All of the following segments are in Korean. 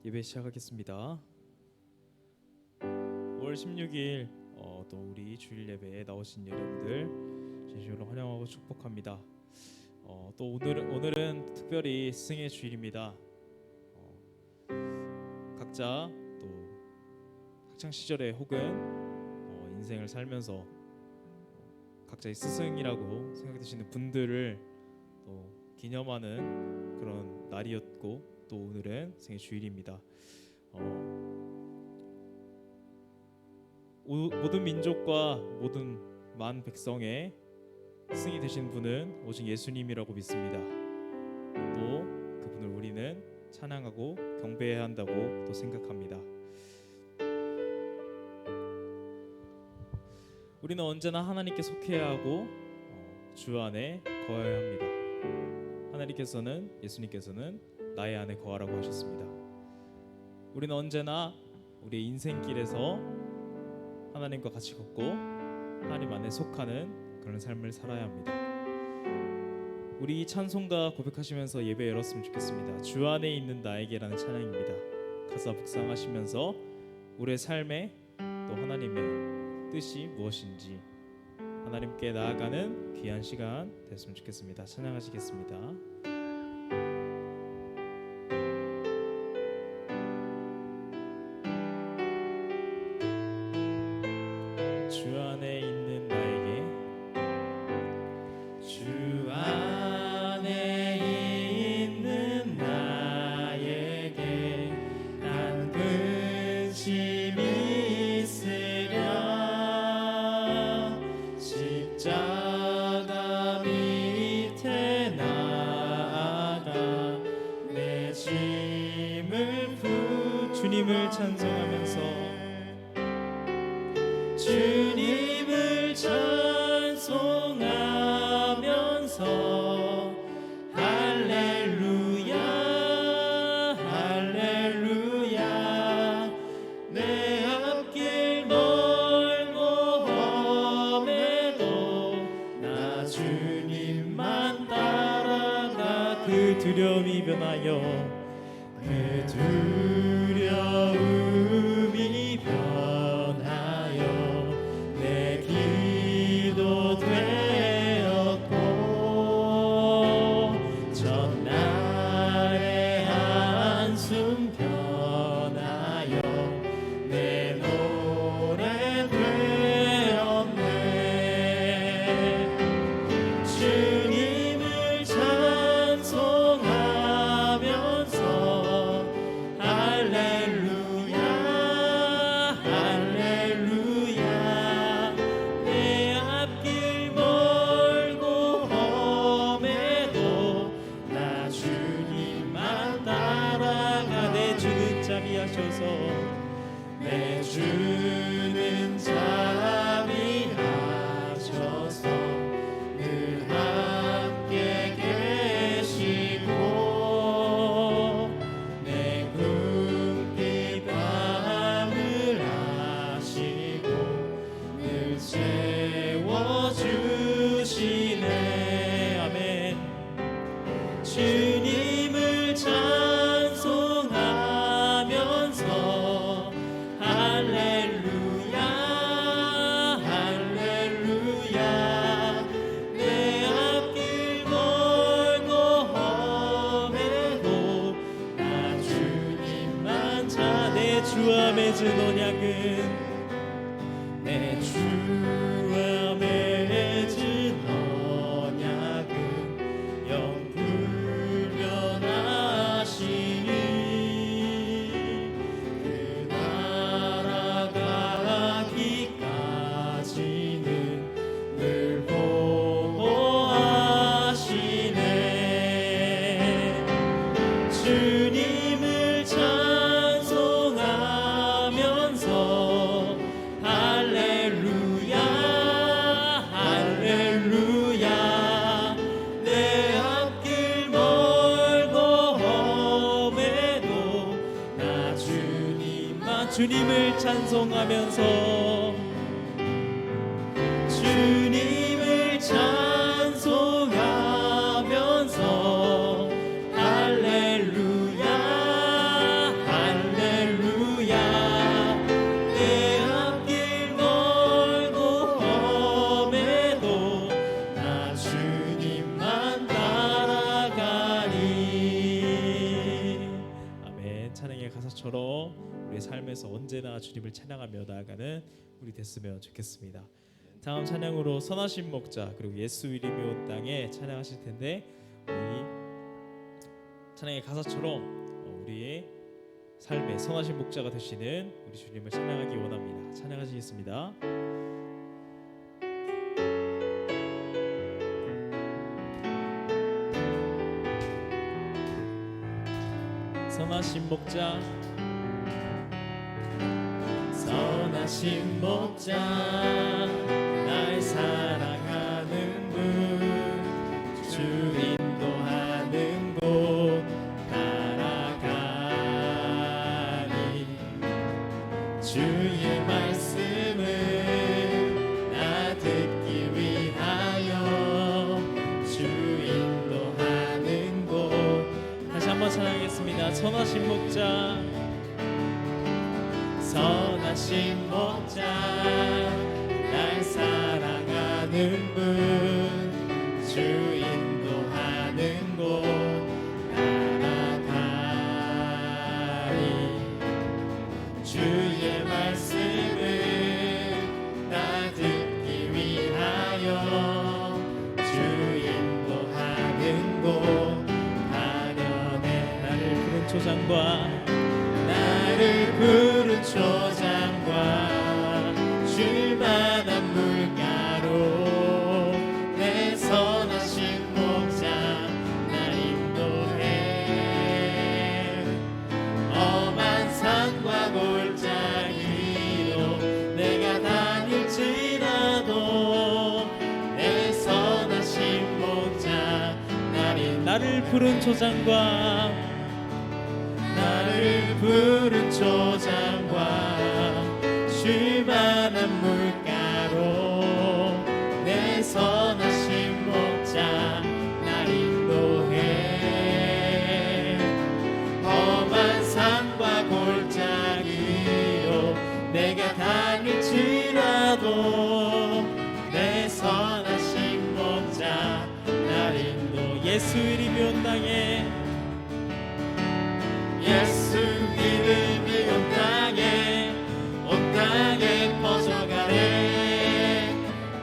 예배 시작하겠습니다. 5월 16일 또 우리 주일 예배에 나오신 여러분들 진심으로 환영하고 축복합니다. 또 오늘은 특별히 스승의 주일입니다. 각자 또 학창 시절에 혹은 인생을 살면서 각자의 스승이라고 생각되시는 분들을 또 기념하는 그런 날이었고, 또 오늘은 생의 주일입니다. 모든 민족과 모든 만 백성의 스승이 되신 분은 오직 예수님이라고 믿습니다. 또 그분을 우리는 찬양하고 경배해야 한다고 또 생각합니다. 우리는 언제나 하나님께 속해야 하고 주 안에 거해야 합니다. 예수님께서는 나의 안에 거하라고 하셨습니다. 우리는 언제나 우리의 인생길에서 하나님과 같이 걷고 하나님 안에 속하는 그런 삶을 살아야 합니다. 우리 찬송가 고백하시면서 예배 열었으면 좋겠습니다. 주 안에 있는 나에게라는 찬양입니다. 가사 묵상하시면서 우리의 삶에 또 하나님의 뜻이 무엇인지 하나님께 나아가는 귀한 시간 됐으면 좋겠습니다. 찬양하시겠습니다. 주 안에 있는 나에게, 주 안에 있는 나에게 난 근심이 있으랴. 십자가 밑에 나아가 내 짐을 주님을 찬송하면서 주님을 찬송하면서 할렐루야 할렐루야. 내 앞길 멀고 험해도 나 주님만 따라가. 그 두려움이 변하여 내 기도 되었고, 전날의 한숨 변하여 내 노래 되었네. 주님을 찬송하면서 할렐루야 할렐루야. 내 앞길 멀고 험해도 나 주님만 따라가. 내 주는 자비하셔서, 내 주는 자비하셔서 늘 함께 계시고 내 궁핍 밤을 아시고 늘 채워주시네. 아멘. 주님을 찬송하면서 할렐루야 할렐루야. 내 앞길 멀고 험해도 나 주님만 내 주와 맺은 언약은, 내 주와 맺은 언약은 영불변하시니 그 날아가기까지는 늘 보호하시네. 주님을 찬송하면서 할렐루야 할렐루야. 내 앞길 멀고 험해도 나 주님을 찬송하면서 주님을 찬송하면서 할렐루야 할렐루야. 가사처럼 우리의 삶에서 언제나 주님을 찬양하며 나아가는 우리 됐으면 좋겠습니다. 다음 찬양으로 선하신 목자 그리고 예수 이름이 온 땅에 찬양하실 텐데, 우리 찬양의 가사처럼 우리의 삶의 선하신 목자가 되시는 우리 주님을 찬양하기 원합니다. 찬양하시겠습니다. 선하신 목자, 선하신 목자, 날 사랑하는 분, 주 인도하는 곳 따라가니, 주의 말씀을 나 듣기 위하여 주 인도하는 곳. 다시 한번 찬양하겠습니다. 선하신 목자, 선하신 목자, 날 사랑하는 분, 주 인도하는 곳 따라가니, 주의 말씀을 나 듣기 위하여 주 인도하는 곳 가련해. 나를 부른 초장과 나를 부른 초장과 쉴만한 물가로 내 선하신 목자 날 인도해. 험한 산과 골짜기로 내가 다닐지라도 내 선하신 목자 나를 부른 초장과 나를 부른 초장과 쉴만한 물가로 내 선하신 목자 날 인도해. 험한 산과 골짜기로 내가 다닐지라도 내 선하신 목자 날 인도. 예수 이름이 온 땅에, 예수 이름이 온 땅에 퍼져가네.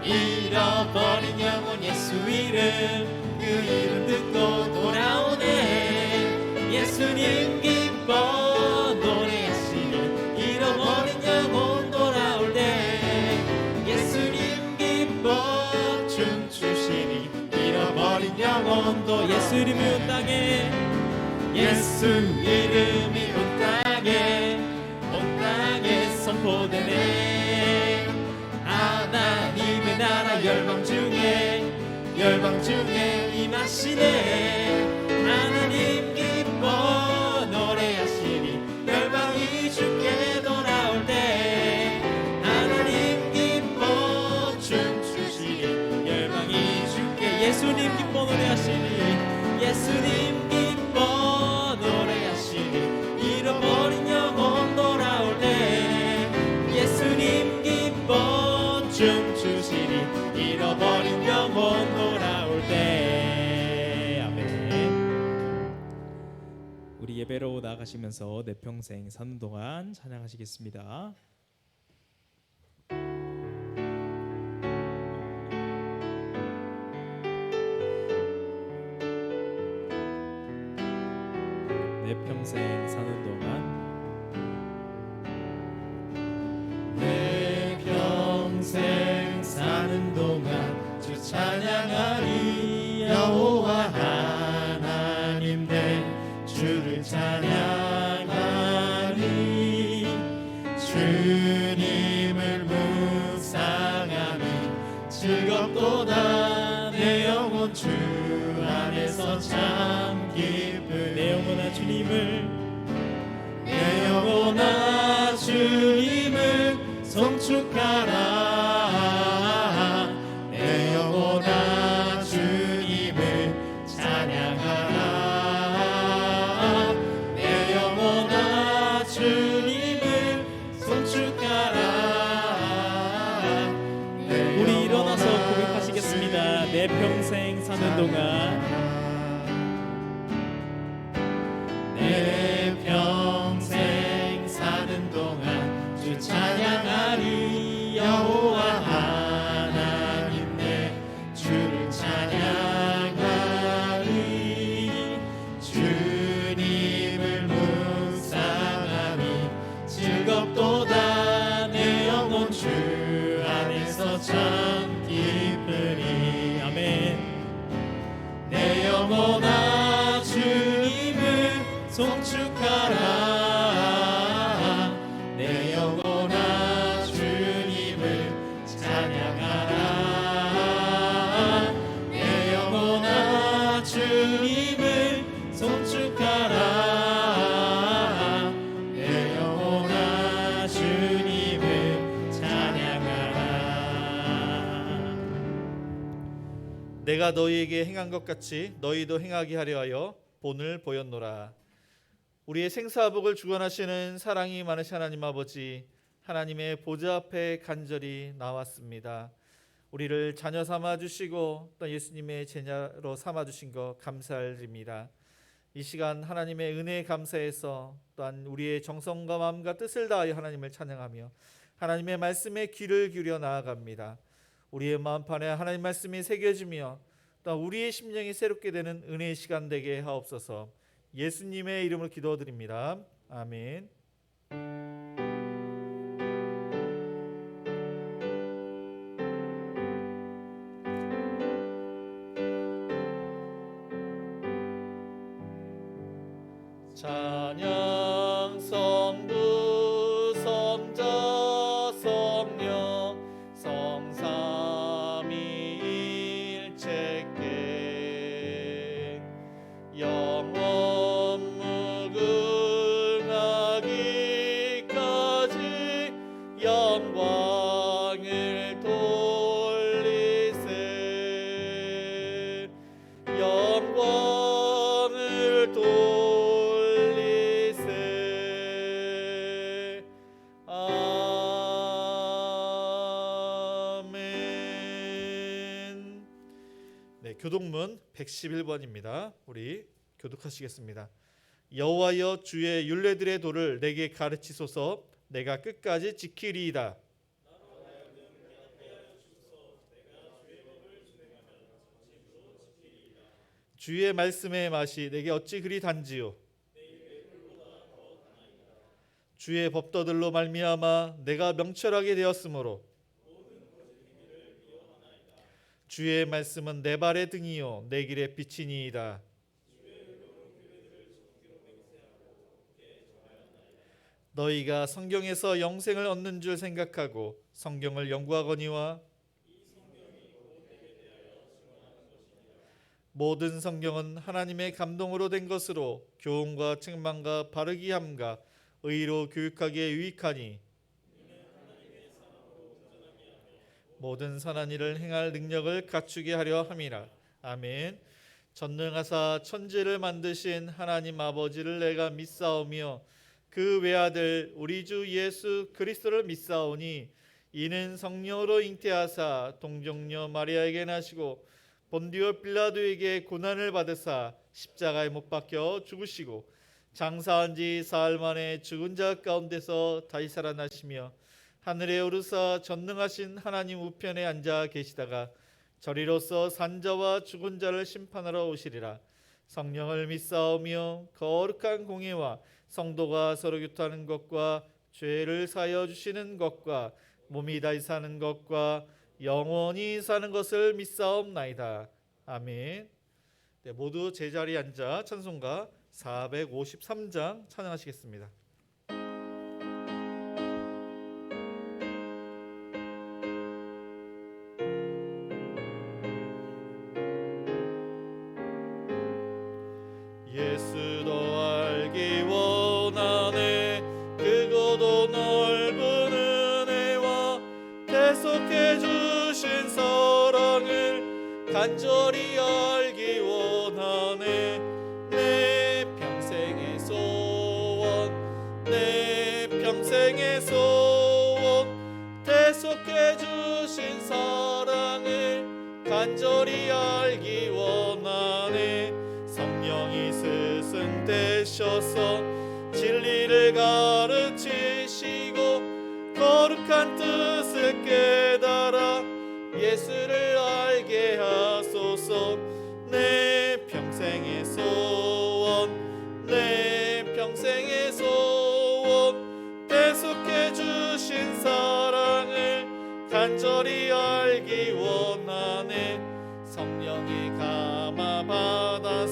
잃어버린 영혼 예수 이름, 그 이름 듣고 돌아오네. 예수님 기뻐 노래하시니 잃어버린 영혼 돌아올 때. 예수님 기뻐 춤추시니 잃어버린 영혼도. 예수 이름이 온 땅에, 예수 이름이 온 땅에 선포되네. 하나님의 나라 열방 중에 임하시네. 하나님 기뻐 노래하시니 열방이 주께 돌아올 때. 하나님 기뻐 춤추시니 열방이 주께. 예수님 기뻐 노래하시니, 예수님 기뻐 노래하시니 잃어버린 영혼 돌아올 때. 예수님 기뻐 춤추시니 잃어버린 영혼 돌아올 때. 아멘. 우리 예배로 나가시면서 내 평생 사는 동안 찬양하시겠습니다. 내 평생 사는 동안, 내 평생 사는 동안 주 찬양하리. 여호와 하나님 내 주를 찬양하리. 주님을 묵상하니 즐겁도다. 내 영혼 주 안에서 참 기쁘. 내 영혼아 주님을, 내 영혼아 주님을 송축하라. 내 영혼아 주님을 찬양하라. 내 영혼아 주님을 송축하라. 우리 일어나서 고백하시겠습니다. 내 평생 사는 동안, 내 평생 영혼아 주님을 송축하라. 내 영혼아 주님을 찬양하라. 내 영혼아 주님을 송축하라. 내 영혼아 주님을 찬양하라. 내가 너희에게 행한 것 같이 너희도 행하게 하려 하여 본을 보였노라. 우리의 생사복을 주관하시는 사랑이 많으신 하나님 아버지, 하나님의 보좌 앞에 간절히 나왔습니다. 우리를 자녀 삼아 주시고 또 예수님의 제자로 삼아 주신 것 감사드립니다. 이 시간 하나님의 은혜에 감사해서 또한 우리의 정성과 마음과 뜻을 다하여 하나님을 찬양하며 하나님의 말씀에 귀를 기울여 나아갑니다. 우리의 마음판에 하나님 말씀이 새겨지며 또 우리의 심령이 새롭게 되는 은혜의 시간 되게 하옵소서. 예수님의 이름으로 기도드립니다. 아멘. 찬양 성부 성자 성령 성삼위일체께 영원 무궁하기까지 영광을 돌리세. 영광을 돌리세. 아멘. 네, 교독문 111번입니다. 우리 교독하시겠습니다. 여호와여 주의 율례들의 도를 내게 가르치소서. 내가 끝까지 지키리이다. 주의 말씀의 맛이 내게 어찌 그리 단지요. 주의 법도들로 말미암아 내가 명철하게 되었으므로 주의 말씀은 내 발의 등이요 내 길의 빛이니이다. 너희가 성경에서 영생을 얻는 줄 생각하고 성경을 연구하거니와 모든 성경은 하나님의 감동으로 된 것으로 교훈과 책망과 바르게 함과 의로 교육하기에 유익하니 모든 선한 일을 행할 능력을 갖추게 하려 함이라. 아멘. 전능하사 천지를 만드신 하나님 아버지를 내가 믿사오며 그 외아들 우리 주 예수 그리스도를 믿사오니 이는 성령으로 잉태하사 동정녀 마리아에게 나시고 본디오 빌라도에게 고난을 받으사 십자가에 못 박혀 죽으시고 장사한 지 사흘 만에 죽은 자 가운데서 다시 살아나시며 하늘에 오르사 전능하신 하나님 우편에 앉아 계시다가 저리로서 산자와 죽은 자를 심판하러 오시리라. 성령을 믿사오며 거룩한 공예와 성도가 서로 교통하는 것과 죄를 사하여 주시는 것과 몸이 다시 사는 것과 영원히 사는 것을 믿사옵나이다. 아멘. 네, 모두 제자리에 앉아 찬송가 453장 찬양하시겠습니다. 예수도 알기 원하네. 크고도 넓은 은혜와 계속해 주신 사랑을 간절히 알기 원하네. 내 평생의 소원, 내 평생의 소원, 계속해 주신 사랑을 간절히 알기 원하네. 성령이 스승되셔서 진리를 가르치시고 거룩한 뜻을 깨달아 예수를 알게 하소서. 내 평생의 소원, 내 평생의 소원, 계속해 주신 사랑을 간절히 알기 원하네. 성령이 감화 받아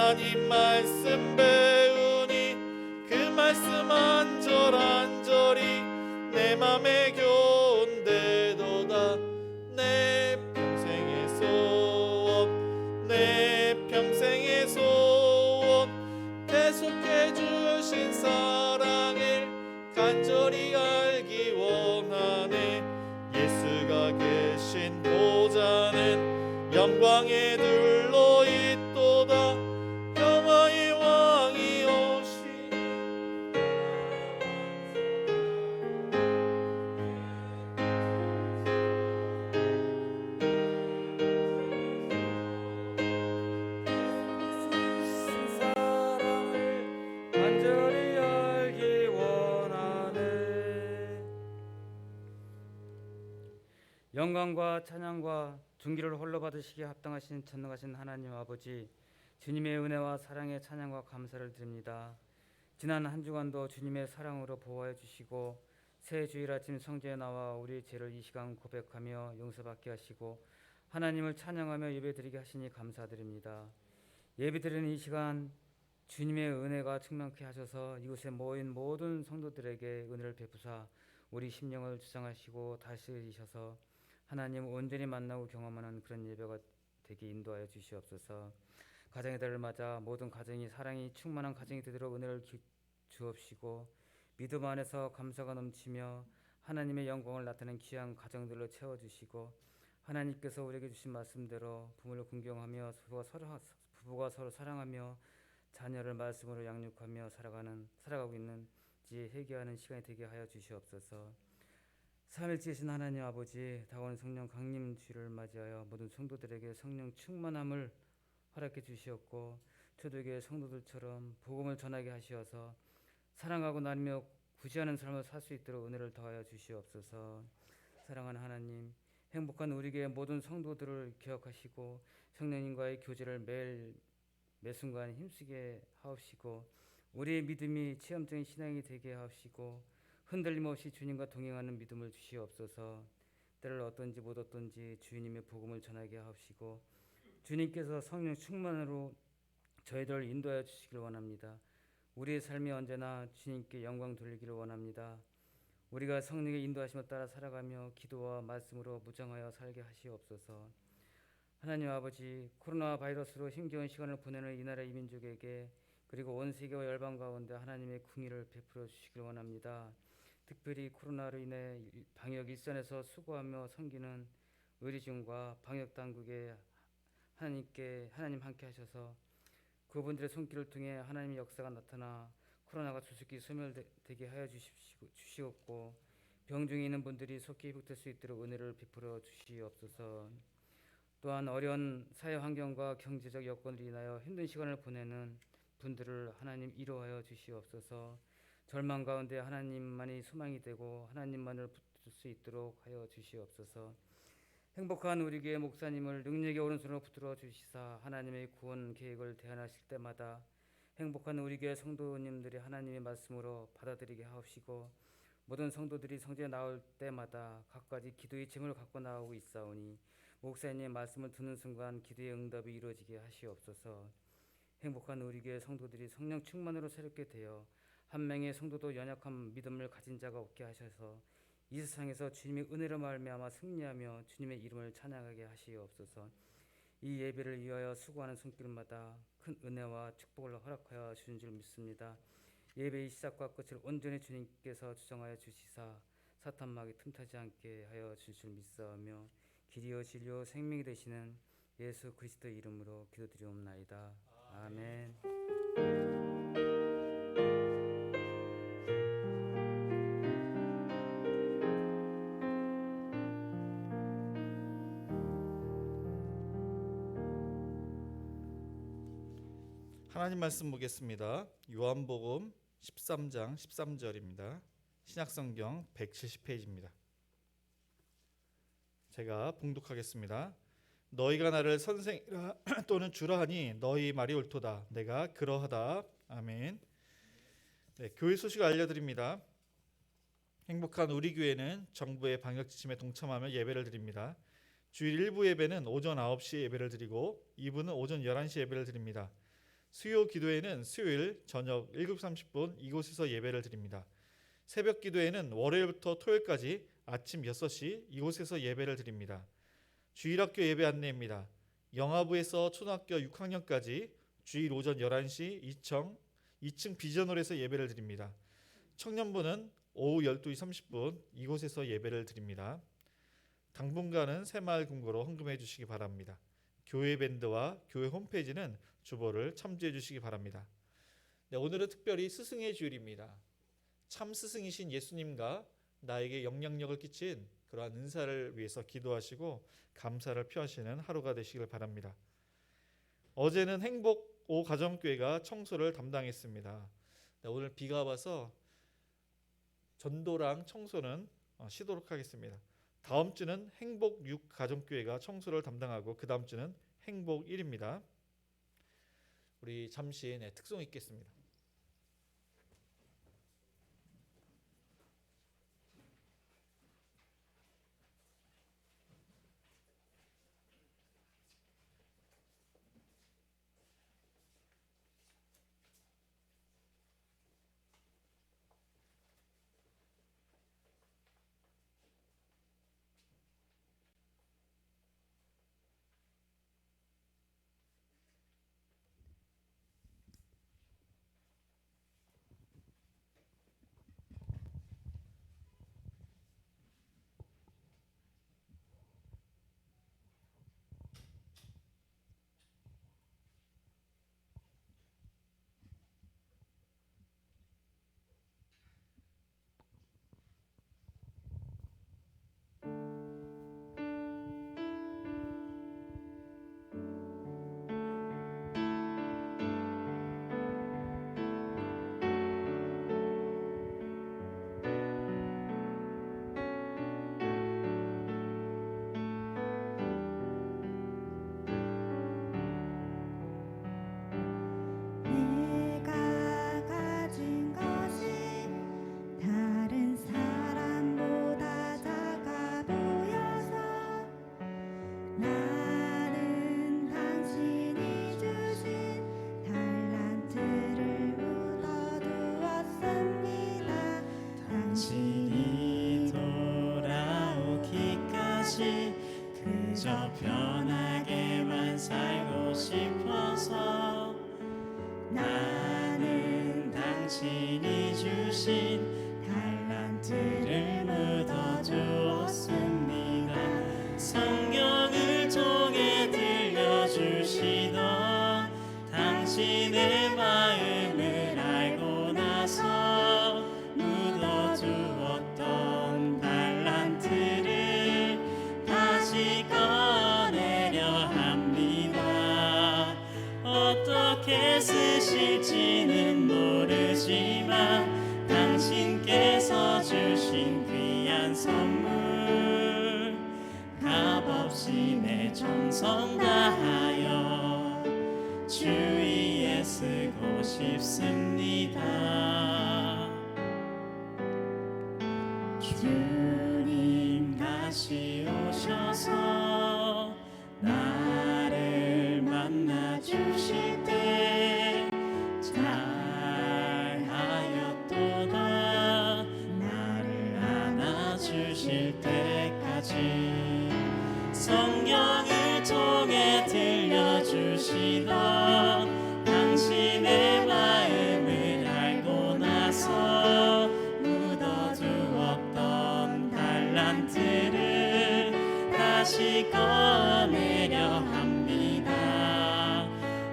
하나님 말씀 배우니 그 말씀 안절안절이 내 맘에 교훈되도다. 내 평생의 소원, 내 평생의 소원, 계속해 주신 사랑을 간절히 알기 원하네. 예수가 계신 보좌는 영광에 둘러 있도다. 영화의 왕이 오시니 사랑을 간절히 알기 원하네. 영광과 찬양과 존귀를 홀로 받으시기에 합당하신 전능하신 하나님 아버지, 주님의 은혜와 사랑에 찬양과 감사를 드립니다. 지난 한 주간도 주님의 사랑으로 보호해 주시고 새 주일 아침 성전에 나와 우리 죄를 이 시간 고백하며 용서받게 하시고 하나님을 찬양하며 예배드리게 하시니 감사드립니다. 예배드리는 이 시간 주님의 은혜가 충만케 하셔서 이곳에 모인 모든 성도들에게 은혜를 베푸사 우리 심령을 주장하시고 다스리셔서 하나님 온전히 만나고 경험하는 그런 예배가 되게 인도하여 주시옵소서. 가정의 달을 맞아 모든 가정이 사랑이 충만한 가정이 되도록 은혜를 주옵시고 믿음 안에서 감사가 넘치며 하나님의 영광을 나타내는 귀한 가정들로 채워주시고 하나님께서 우리에게 주신 말씀대로 부모를 긍정하며 부부가 서로 사랑하며 자녀를 말씀으로 양육하며 살아가고 있는지 회개하는 시간이 되게 하여 주시옵소서. 삼일째이신 하나님 아버지, 다가오는 성령 강림 주일을 맞이하여 모든 성도들에게 성령 충만함을 허락해 주시옵고 초대교회 성도들처럼 복음을 전하게 하시어서 사랑하고 나누며 구제하는 삶을 살 수 있도록 은혜를 더하여 주시옵소서. 사랑하는 하나님, 행복한 우리 교회 모든 성도들을 기억하시고 성령님과의 교제를 매 순간 힘쓰게 하옵시고 우리의 믿음이 체험적인 신앙이 되게 하옵시고 흔들림 없이 주님과 동행하는 믿음을 주시옵소서. 때를 어떤지 못 어떤지 주님의 복음을 전하게 하옵시고 주님께서 성령 충만으로 저희들을 인도하여 주시길 원합니다. 우리의 삶이 언제나 주님께 영광 돌리기를 원합니다. 우리가 성령의 인도하심을 따라 살아가며 기도와 말씀으로 무장하여 살게 하시옵소서. 하나님 아버지, 코로나 바이러스로 힘겨운 시간을 보내는 이 나라 이민족에게 그리고 온 세계와 열방 가운데 하나님의 궁의를 베풀어 주시길 원합니다. 특별히 코로나로 인해 방역 일선에서 수고하며 섬기는 의료진과 방역 당국에 하나님 함께 하셔서 그분들의 손길을 통해 하나님의 역사가 나타나 코로나가 조속히 소멸되게 하여 주시옵고 병 중에 있는 분들이 속히 회복될 수 있도록 은혜를 베풀어 주시옵소서. 또한 어려운 사회 환경과 경제적 여건으로 인하여 힘든 시간을 보내는 분들을 하나님 위로하여 주시옵소서. 절망 가운데 하나님만이 소망이 되고 하나님만을 붙들 수 있도록 하여 주시옵소서. 행복한 우리 교회 목사님을 능력의 오른손으로 붙들어 주시사 하나님의 구원 계획을 대안하실 때마다 행복한 우리 교회 성도님들이 하나님의 말씀으로 받아들이게 하옵시고 모든 성도들이 성전에 나올 때마다 각가지 기도의 제목을 갖고 나오고 있사오니 목사님의 말씀을 듣는 순간 기도의 응답이 이루어지게 하시옵소서. 행복한 우리 교회 성도들이 성령 충만으로 새롭게 되어 한 명의 성도도 연약한 믿음을 가진 자가 없게 하셔서 이 세상에서 주님의 은혜로 말미암아 승리하며 주님의 이름을 찬양하게 하시옵소서. 이 예배를 위하여 수고하는 손길마다 큰 은혜와 축복을 허락하여 주신 줄 믿습니다. 예배의 시작과 끝을 온전히 주님께서 주정하여 주시사 사탄막이 틈타지 않게 하여 주실 줄 믿사오며 길이요 진리요 생명이 되시는 예수 그리스도의 이름으로 기도드리옵나이다. 아멘. 하나님 말씀 보겠습니다. 요한복음 13장 13절입니다. 신약성경 170페이지입니다. 제가 봉독하겠습니다. 너희가 나를 선생이라 또는 주라 하니 너희 말이 옳도다. 내가 그러하다. 아멘. 네, 교회 소식을 알려드립니다. 행복한 우리 교회는 정부의 방역 지침에 동참하며 예배를 드립니다. 주일 1부 예배는 오전 9시 예배를 드리고 2부는 오전 11시 예배를 드립니다. 수요 기도회는 수요일 저녁 7시 30분 이곳에서 예배를 드립니다. 새벽 기도회는 월요일부터 토요일까지 아침 6시 이곳에서 예배를 드립니다. 주일학교 예배 안내입니다. 영아부에서 초등학교 6학년까지 주일 오전 11시 2층 비전홀에서 예배를 드립니다. 청년부는 오후 12시 30분 이곳에서 예배를 드립니다. 당분간은 새마을 금고로 헌금해 주시기 바랍니다. 교회 밴드와 교회 홈페이지는 주보를 참조해 주시기 바랍니다. 네, 오늘은 특별히 스승의 주일입니다. 참 스승이신 예수님과 나에게 영향력을 끼친 그러한 은사를 위해서 기도하시고 감사를 표하시는 하루가 되시길 바랍니다. 어제는 행복 5 가정교회가 청소를 담당했습니다. 네, 오늘 비가 와서 전도랑 청소는 쉬도록 하겠습니다. 다음 주는 행복 6 가정교회가 청소를 담당하고 그 다음 주는 행복 1입니다. 우리 잠시 특송 있겠습니다. 내가 가진 것이 다른 사람보다 작아 보여서 나는 당신이 주신 달란트를 묻어두었습니다. 당신이 돌아오기까지 그저 편하게만 살고 싶어서 나는 당신이 주신 달란트를 묻어주었습니다. 성경을 통해 들려주시던 당신의 마음을 알고 나서 묻어두었던 달란트를 다시 꺼내려 합니다. 어떻게 쓰실지는 모르지만 당신께서 주신 귀한 선물 값없이 내 정성 다하여 주 위에 쓰고 싶습니다. 주님 다시 오셔서 나를 만나 주실 때 잘하였도다. 나를 안아주실 때까지 성경을 통해 들려주시던 당신의 마음을 알고 나서 묻어두었던 달란트를 다시 꺼내려 합니다.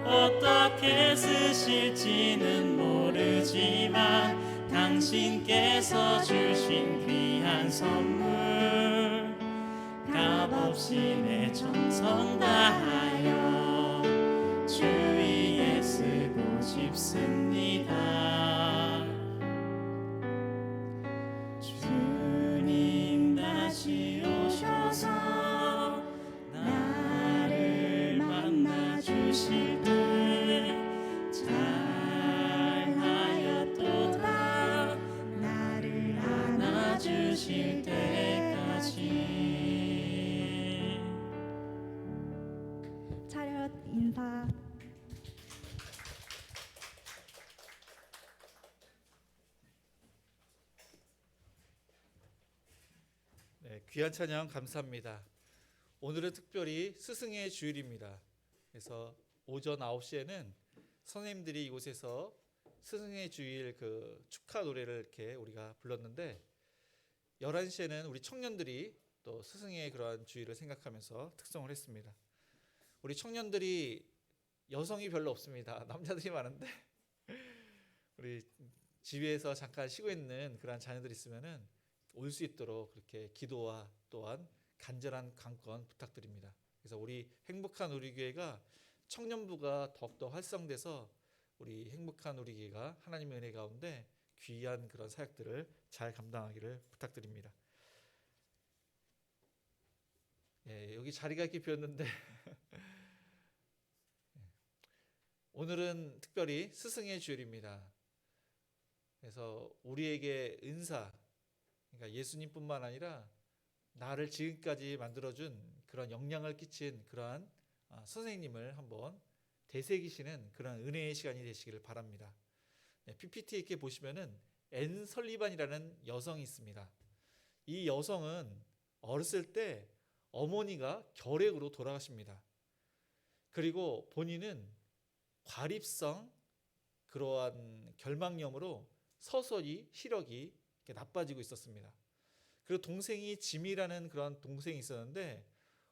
어떻게 쓰실지는 모르지만 당신께서 주신 귀한 선물 값없이 내 정성 다하여 주 위에 쓰고 싶습니다. 주님 다시 오셔서 나를 만나 주실 때 잘하였도다. 나를 안아주실 때까지. 차렷 인사. 귀한 찬양 감사합니다. 오늘은 특별히 스승의 주일입니다. 그래서 오전 9시에는 선생님들이 이곳에서 스승의 주일 그 축하 노래를 이렇게 우리가 불렀는데 11시에는 우리 청년들이 또 스승의 그러한 주일을 생각하면서 특성을 했습니다. 우리 청년들이 여성이 별로 없습니다. 남자들이 많은데 우리 집에서 잠깐 쉬고 있는 그러한 자녀들이 있으면은 올 수 있도록 그렇게 기도와 또한 간절한 관건 부탁드립니다. 그래서 우리 행복한 우리 교회가 청년부가 더욱더 활성돼서 우리 행복한 우리 교회가 하나님의 은혜 가운데 귀한 그런 사역들을 잘 감당하기를 부탁드립니다. 예, 여기 자리가 이렇게 비었는데 오늘은 특별히 스승의 주일입니다. 그래서 우리에게 은사, 그러니까 예수님뿐만 아니라 나를 지금까지 만들어준 그런 영향을 끼친 그러한 선생님을 한번 되새기시는 그런 은혜의 시간이 되시기를 바랍니다. PPT 이렇게 보시면은 앤 설리반이라는 여성이 있습니다. 이 여성은 어렸을 때 어머니가 결핵으로 돌아가십니다. 그리고 본인은 과립성 그러한 결막염으로 서서히 시력이 이렇게 나빠지고 있었습니다. 그리고 동생이 짐이라는 그런 동생이 있었는데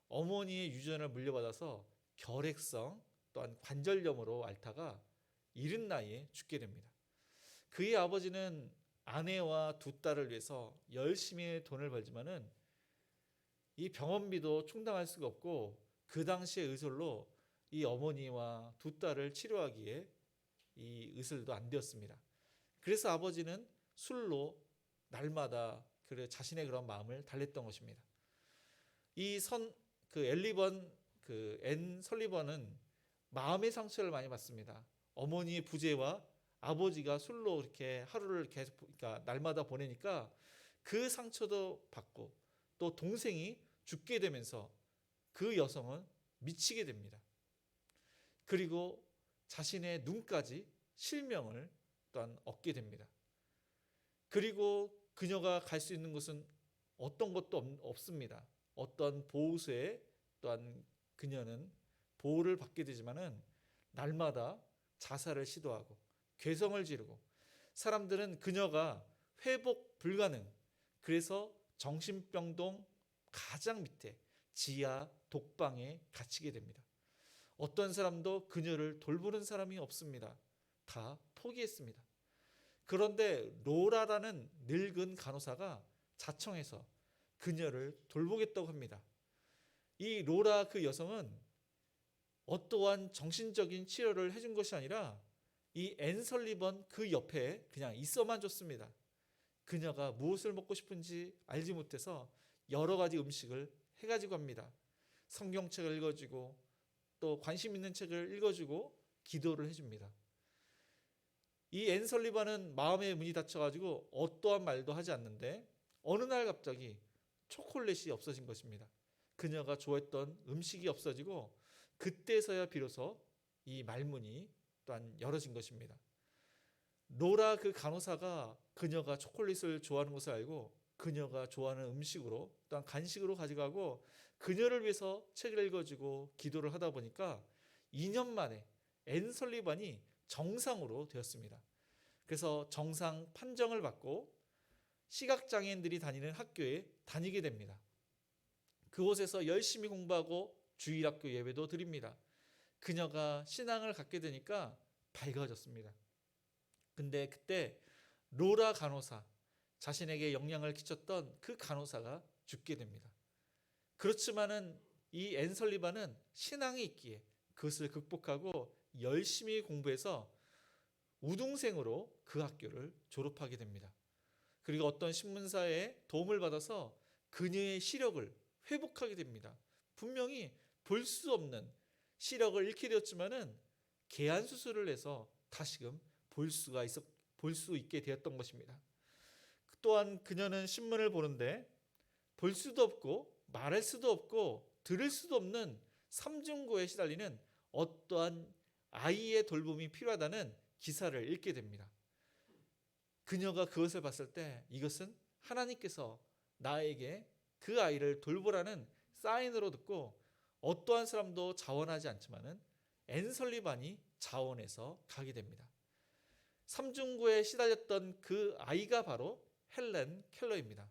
어머니의 유전을 물려받아서 결핵성 또한 관절염으로 앓다가 이른 나이에 죽게 됩니다. 그의 아버지는 아내와 두 딸을 위해서 열심히 돈을 벌지만은 이 병원비도 충당할 수가 없고 그 당시의 의술로 이 어머니와 두 딸을 치료하기에 이 의술도 안 되었습니다. 그래서 아버지는 술로 날마다 그 자신의 그런 마음을 달랬던 것입니다. 앤 설리번은 마음의 상처를 많이 받습니다. 어머니의 부재와 아버지가 술로 이렇게 하루를 계속 그러니까 날마다 보내니까 그 상처도 받고 또 동생이 죽게 되면서 그 여성은 미치게 됩니다. 그리고 자신의 눈까지 실명을 또한 얻게 됩니다. 그리고 그녀가 갈 수 있는 곳은 어떤 것도 없습니다. 어떤 보호소에 또한 그녀는 보호를 받게 되지만은 날마다 자살을 시도하고 괴성을 지르고 사람들은 그녀가 회복 불가능, 그래서 정신병동 가장 밑에 지하 독방에 갇히게 됩니다. 어떤 사람도 그녀를 돌보는 사람이 없습니다. 다 포기했습니다. 그런데 로라라는 늙은 간호사가 자청해서 그녀를 돌보겠다고 합니다. 이 로라 그 여성은 어떠한 정신적인 치료를 해준 것이 아니라 이 앤 설리번 그 옆에 그냥 있어만 줬습니다. 그녀가 무엇을 먹고 싶은지 알지 못해서 여러 가지 음식을 해가지고 합니다. 성경책을 읽어주고 또 관심 있는 책을 읽어주고 기도를 해줍니다. 이 앤 설리반은 마음의 문이 닫혀가지고 어떠한 말도 하지 않는데 어느 날 갑자기 초콜릿이 없어진 것입니다. 그녀가 좋아했던 음식이 없어지고 그때서야 비로소 이 말문이 또한 열어진 것입니다. 로라 그 간호사가 그녀가 초콜릿을 좋아하는 것을 알고 그녀가 좋아하는 음식으로 또한 간식으로 가져가고 그녀를 위해서 책을 읽어주고 기도를 하다 보니까 2년 만에 앤 설리반이 정상으로 되었습니다. 그래서 정상 판정을 받고 시각장애인들이 다니는 학교에 다니게 됩니다. 그곳에서 열심히 공부하고 주일학교 예배도 드립니다. 그녀가 신앙을 갖게 되니까 밝아졌습니다. 근데 그때 로라 간호사, 자신에게 영향을 끼쳤던 그 간호사가 죽게 됩니다. 그렇지만은 이 앤 설리반은 신앙이 있기에 그것을 극복하고 열심히 공부해서 우등생으로 그 학교를 졸업하게 됩니다. 그리고 어떤 신문사의 도움을 받아서 그녀의 시력을 회복하게 됩니다. 분명히 볼 수 없는 시력을 잃게 되었지만은 개안 수술을 해서 다시금 볼 수 있게 되었던 것입니다. 또한 그녀는 신문을 보는데 볼 수도 없고 말할 수도 없고 들을 수도 없는 삼중고에 시달리는 어떠한 아이의 돌봄이 필요하다는 기사를 읽게 됩니다. 그녀가 그것을 봤을 때 이것은 하나님께서 나에게 그 아이를 돌보라는 사인으로 듣고 어떠한 사람도 자원하지 않지만은 앤 설리반이 자원해서 가게 됩니다. 삼중고에 시달렸던 그 아이가 바로 헬렌 켈러입니다.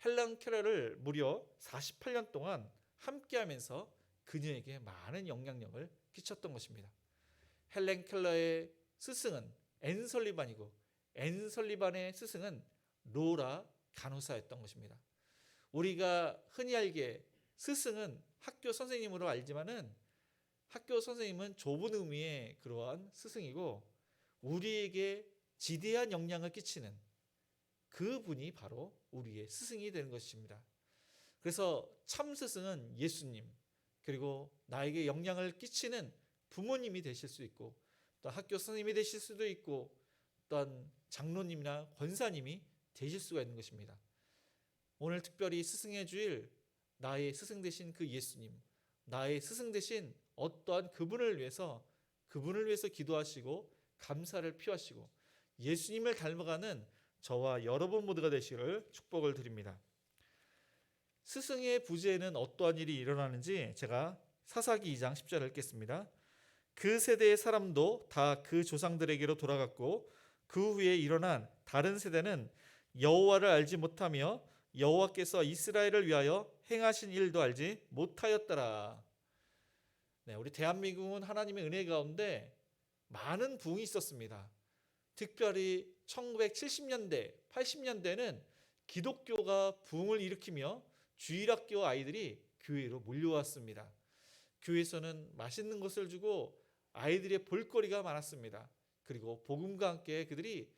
헬렌 켈러를 무려 48년 동안 함께하면서 그녀에게 많은 영향력을 끼쳤던 것입니다. 헬렌 켈러의 스승은 앤 설리반이고 앤 설리반의 스승은 로라 간호사였던 것입니다. 우리가 흔히 알기에 스승은 학교 선생님으로 알지만은 학교 선생님은 좁은 의미의 그러한 스승이고 우리에게 지대한 영향을 끼치는 그분이 바로 우리의 스승이 되는 것입니다. 그래서 참 스승은 예수님, 그리고 나에게 영향을 끼치는 부모님이 되실 수 있고 또 학교 선생님이 되실 수도 있고 또한 장로님이나 권사님이 되실 수가 있는 것입니다. 오늘 특별히 스승의 주일, 나의 스승 되신 그 예수님, 나의 스승 되신 어떠한 그분을 위해서 기도하시고 감사를 표하시고 예수님을 닮아가는 저와 여러분 모두가 되시기를 축복을 드립니다. 스승의 부재에는 어떠한 일이 일어나는지 제가 사사기 2장 10절을 읽겠습니다. 그 세대의 사람도 다 그 조상들에게로 돌아갔고 그 후에 일어난 다른 세대는 여호와를 알지 못하며 여호와께서 이스라엘을 위하여 행하신 일도 알지 못하였더라. 네, 우리 대한민국은 하나님의 은혜 가운데 많은 부흥이 있었습니다. 특별히 1970년대, 80년대는 기독교가 부흥을 일으키며 주일학교 아이들이 교회로 몰려왔습니다. 교회에서는 맛있는 것을 주고 아이들의 볼거리가 많았습니다. 그리고 복음과 함께 그들이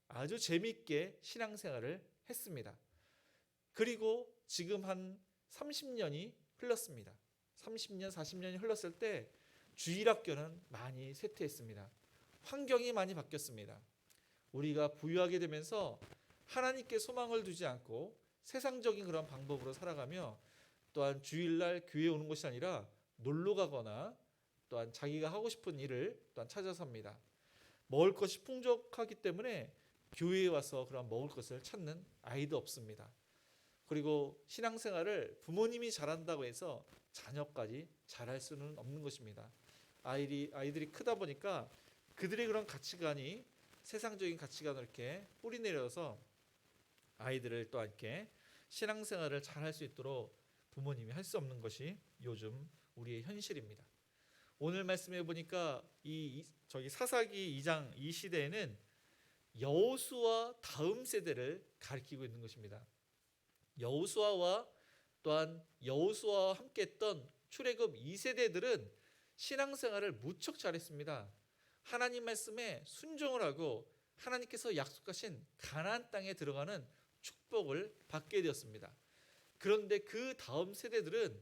아주 재미있게 신앙생활을 했습니다. 그리고 지금 한 30년이 흘렀습니다. 30년, 40년이 흘렀을 때 주일학교는 많이 쇠퇴했습니다. 환경이 많이 바뀌었습니다. 우리가 부유하게 되면서 하나님께 소망을 두지 않고 세상적인 그런 방법으로 살아가며 또한 주일날 교회에 오는 것이 아니라 놀러 가거나 또한 자기가 하고 싶은 일을 또한 찾아서 합니다. 먹을 것이 풍족하기 때문에 교회에 와서 그런 먹을 것을 찾는 아이도 없습니다. 그리고 신앙생활을 부모님이 잘한다고 해서 자녀까지 잘할 수는 없는 것입니다. 아이들이 크다 보니까 그들의 그런 가치관이 세상적인 가치관을 이렇게 뿌리내려서 아이들을 또 이렇게 신앙생활을 잘할 수 있도록 부모님이 할 수 없는 것이 요즘 우리의 현실입니다. 오늘 말씀해 보니까 저기 사사기 2장 이 시대에는 여호수아 다음 세대를 가리키고 있는 것입니다. 여호수아와 또한 여호수아와 함께했던 출애굽 2세대들은 신앙생활을 무척 잘했습니다. 하나님 말씀에 순종을 하고 하나님께서 약속하신 가나안 땅에 들어가는 축복을 받게 되었습니다. 그런데 그 다음 세대들은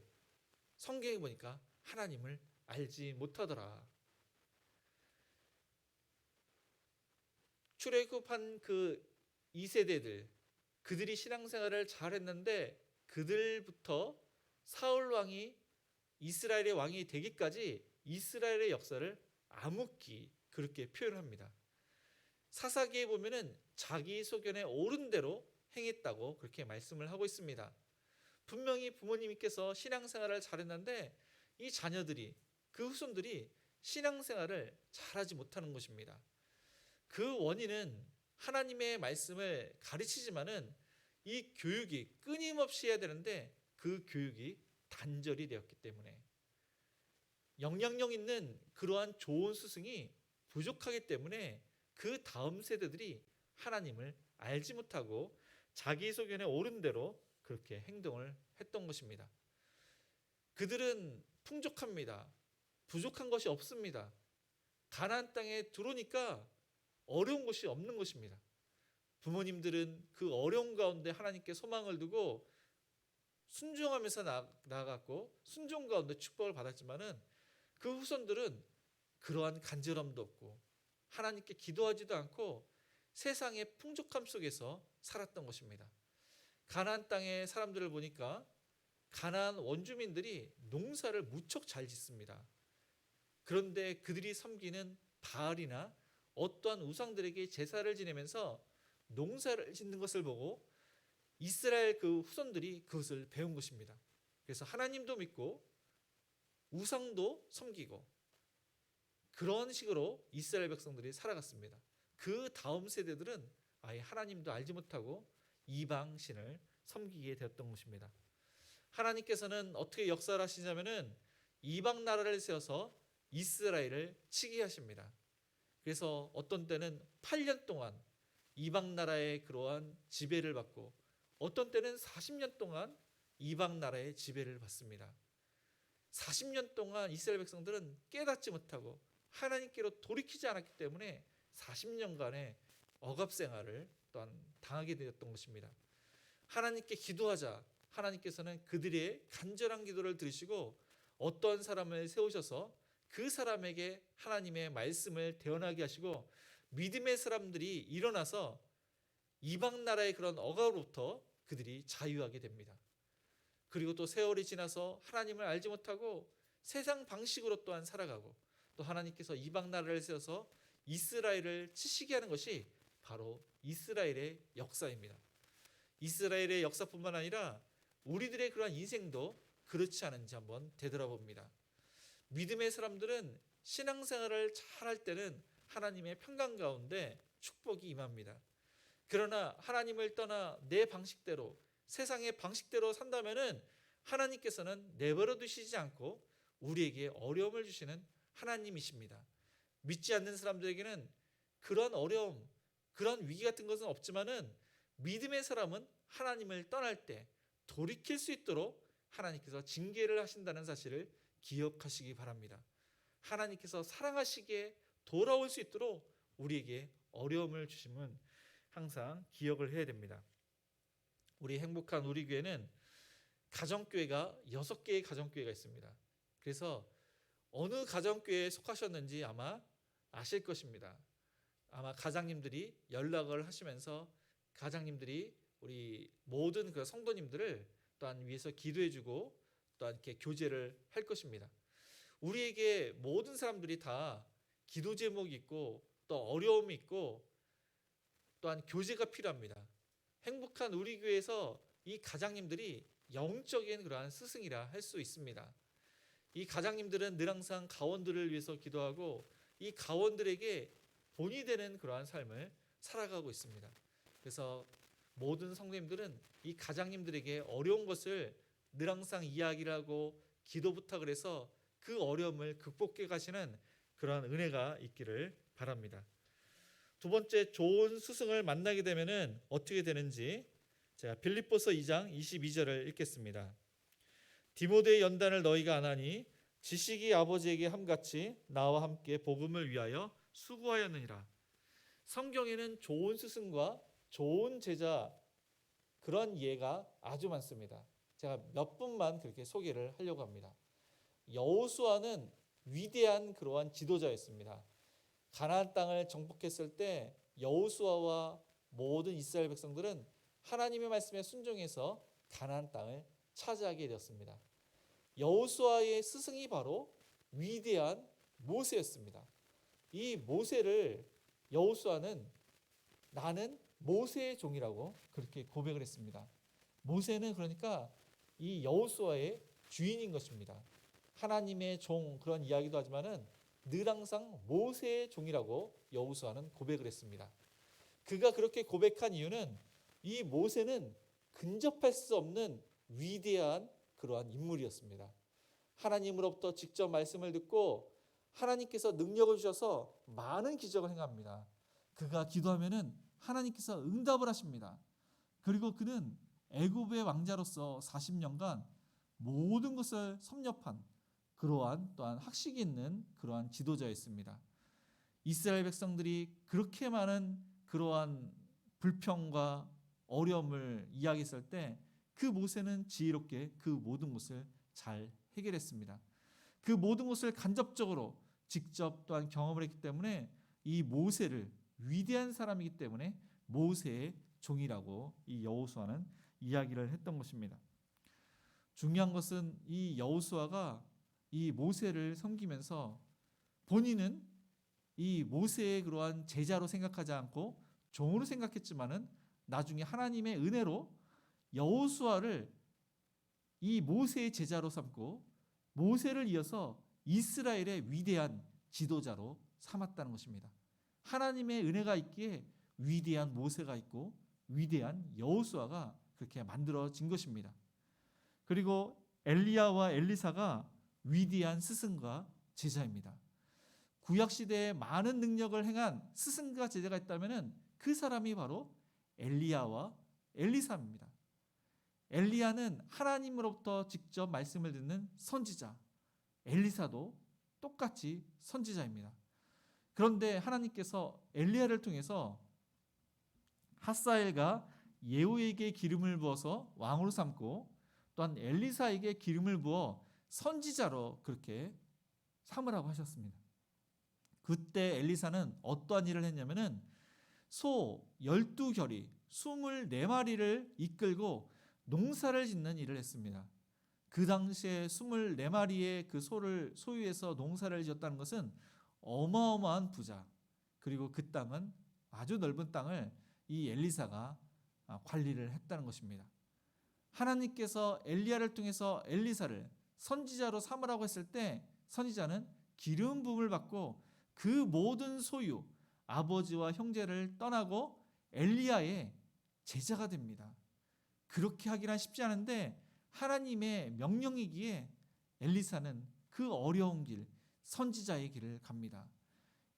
성경에 보니까 하나님을 알지 못하더라. 출애굽한 그 2세대들 그들이 신앙생활을 잘했는데 그들부터 사울 왕이 이스라엘의 왕이 되기까지 이스라엘의 역사를 암묵히 그렇게 표현합니다. 사사기에 보면은 자기 소견에 옳은 대로 행했다고 그렇게 말씀을 하고 있습니다. 분명히 부모님께서 신앙생활을 잘했는데 이 자녀들이 그 후손들이 신앙생활을 잘하지 못하는 것입니다. 그 원인은 하나님의 말씀을 가르치지만은 이 교육이 끊임없이 해야 되는데 그 교육이 단절이 되었기 때문에 영향력 있는 그러한 좋은 스승이 부족하기 때문에 그 다음 세대들이 하나님을 알지 못하고 자기 소견에 옳은 대로 그렇게 행동을 했던 것입니다. 그들은 풍족합니다. 부족한 것이 없습니다. 가나안 땅에 들어오니까 어려운 것이 없는 것입니다. 부모님들은 그 어려운 가운데 하나님께 소망을 두고 순종하면서 나아갔고 순종 가운데 축복을 받았지만은 그 후손들은 그러한 간절함도 없고 하나님께 기도하지도 않고 세상의 풍족함 속에서 살았던 것입니다. 가나안 땅의 사람들을 보니까 가나안 원주민들이 농사를 무척 잘 짓습니다. 그런데 그들이 섬기는 바알이나 어떠한 우상들에게 제사를 지내면서 농사를 짓는 것을 보고 이스라엘 그 후손들이 그것을 배운 것입니다. 그래서 하나님도 믿고 우상도 섬기고 그런 식으로 이스라엘 백성들이 살아갔습니다. 그 다음 세대들은 아예 하나님도 알지 못하고 이방신을 섬기게 되었던 것입니다. 하나님께서는 어떻게 역사를 하시냐면은 이방 나라를 세워서 이스라엘을 치게 하십니다. 그래서 어떤 때는 8년 동안 이방 나라의 그러한 지배를 받고 어떤 때는 40년 동안 이방 나라의 지배를 받습니다. 40년 동안 이스라엘 백성들은 깨닫지 못하고 하나님께로 돌이키지 않았기 때문에 40년간의 억압 생활을 또한 당하게 되었던 것입니다. 하나님께 기도하자 하나님께서는 그들의 간절한 기도를 들으시고 어떤 사람을 세우셔서 그 사람에게 하나님의 말씀을 대언하게 하시고 믿음의 사람들이 일어나서 이방 나라의 그런 억압으로부터 그들이 자유하게 됩니다. 그리고 또 세월이 지나서 하나님을 알지 못하고 세상 방식으로 또한 살아가고 또 하나님께서 이방 나라를 세워서 이스라엘을 치시게 하는 것이 바로 이스라엘의 역사입니다. 이스라엘의 역사뿐만 아니라 우리들의 그러한 인생도 그렇지 않은지 한번 되돌아봅니다. 믿음의 사람들은 신앙생활을 잘할 때는 하나님의 평강 가운데 축복이 임합니다. 그러나 하나님을 떠나 내 방식대로 세상의 방식대로 산다면은 하나님께서는 내버려 두시지 않고 우리에게 어려움을 주시는 하나님이십니다. 믿지 않는 사람들에게는 그런 어려움, 그런 위기 같은 것은 없지만은 믿음의 사람은 하나님을 떠날 때 돌이킬 수 있도록 하나님께서 징계를 하신다는 사실을 기억하시기 바랍니다. 하나님께서 사랑하시기에 돌아올 수 있도록 우리에게 어려움을 주심은 항상 기억을 해야 됩니다. 우리 행복한 우리 교회는 가정교회가 6개의 가정교회가 있습니다. 그래서 어느 가정교회에 속하셨는지 아마 아실 것입니다. 아마 가장님들이 연락을 하시면서 가장님들이 우리 모든 그 성도님들을 또한 위해서 기도해주고 또한 이렇게 교제를 할 것입니다. 우리에게 모든 사람들이 다 기도 제목이 있고 또 어려움이 있고 또한 교제가 필요합니다. 행복한 우리 교회에서 이 가장님들이 영적인 그러한 스승이라 할 수 있습니다. 이 가장님들은 늘 항상 가원들을 위해서 기도하고 이 가원들에게 본이 되는 그러한 삶을 살아가고 있습니다. 그래서 모든 성도님들은 이 가장님들에게 어려운 것을 늘 항상 이야기를 하고 기도 부탁을 해서 그 어려움을 극복해 가시는 그러한 은혜가 있기를 바랍니다. 두 번째, 좋은 스승을 만나게 되면은 어떻게 되는지 제가 빌립보서 2장 22절을 읽겠습니다. 디모데의 연단을 너희가 안 하니 지식이 아버지에게 함같이 나와 함께 복음을 위하여 수고하였느니라. 성경에는 좋은 스승과 좋은 제자 그런 예가 아주 많습니다. 제가 몇 분만 그렇게 소개를 하려고 합니다. 여호수아는 위대한 그러한 지도자였습니다. 가나안 땅을 정복했을 때 여호수아와 모든 이스라엘 백성들은 하나님의 말씀에 순종해서 가나안 땅을 차지하게 되었습니다. 여호수아의 스승이 바로 위대한 모세였습니다. 이 모세를 여호수아는 나는 모세의 종이라고 그렇게 고백을 했습니다. 모세는 그러니까 이 여호수아의 주인인 것입니다. 하나님의 종 그런 이야기도 하지만은 늘 항상 모세의 종이라고 여호수아는 고백을 했습니다. 그가 그렇게 고백한 이유는 이 모세는 근접할 수 없는 위대한 그러한 인물이었습니다. 하나님으로부터 직접 말씀을 듣고 하나님께서 능력을 주셔서 많은 기적을 행합니다. 그가 기도하면은 하나님께서 응답을 하십니다. 그리고 그는 애굽의 왕자로서 40년간 모든 것을 섭렵한 그러한 또한 학식이 있는 그러한 지도자였습니다. 이스라엘 백성들이 그렇게 많은 그러한 불평과 어려움을 이야기했을 때 그 모세는 지혜롭게 그 모든 것을 잘 해결했습니다. 그 모든 것을 간접적으로 직접 또한 경험을 했기 때문에 이 모세를 위대한 사람이기 때문에 모세의 종이라고 이 여호수아는 이야기를 했던 것입니다. 중요한 것은 이 여호수아가 이 모세를 섬기면서 본인은 이 모세의 그러한 제자로 생각하지 않고 종으로 생각했지만은 나중에 하나님의 은혜로 여호수아를 이 모세의 제자로 삼고 모세를 이어서 이스라엘의 위대한 지도자로 삼았다는 것입니다. 하나님의 은혜가 있기에 위대한 모세가 있고 위대한 여호수아가 그렇게 만들어진 것입니다. 그리고 엘리야와 엘리사가 위대한 스승과 제자입니다. 구약 시대에 많은 능력을 행한 스승과 제자가 있다면 그 사람이 바로 엘리야와 엘리사입니다. 엘리야는 하나님으로부터 직접 말씀을 듣는 선지자, 엘리사도 똑같이 선지자입니다. 그런데 하나님께서 엘리야를 통해서 핫사엘과 예후에게 기름을 부어서 왕으로 삼고 또한 엘리사에게 기름을 부어 선지자로 그렇게 삼으라고 하셨습니다. 그때 엘리사는 어떠한 일을 했냐면은 소 12결이 24마리를 이끌고 농사를 짓는 일을 했습니다. 그 당시에 24마리의 그 소를 소유해서 농사를 지었다는 것은 어마어마한 부자, 그리고 그 땅은 아주 넓은 땅을 이 엘리사가 관리를 했다는 것입니다. 하나님께서 엘리야를 통해서 엘리사를 선지자로 삼으라고 했을 때 선지자는 기름 부음을 받고 그 모든 소유, 아버지와 형제를 떠나고 엘리야의 제자가 됩니다. 그렇게 하기란 쉽지 않은데 하나님의 명령이기에 엘리사는 그 어려운 길, 선지자의 길을 갑니다.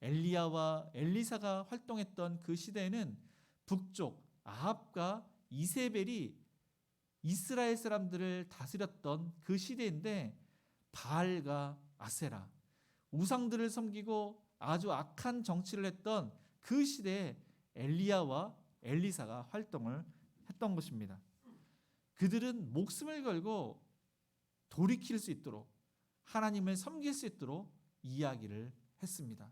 엘리야와 엘리사가 활동했던 그 시대에는 북쪽 아합과 이세벨이 이스라엘 사람들을 다스렸던 그 시대인데 바알과 아세라, 우상들을 섬기고 아주 악한 정치를 했던 그 시대에 엘리야와 엘리사가 활동을 했던 것입니다. 그들은 목숨을 걸고 돌이킬 수 있도록 하나님을 섬길 수 있도록 이야기를 했습니다.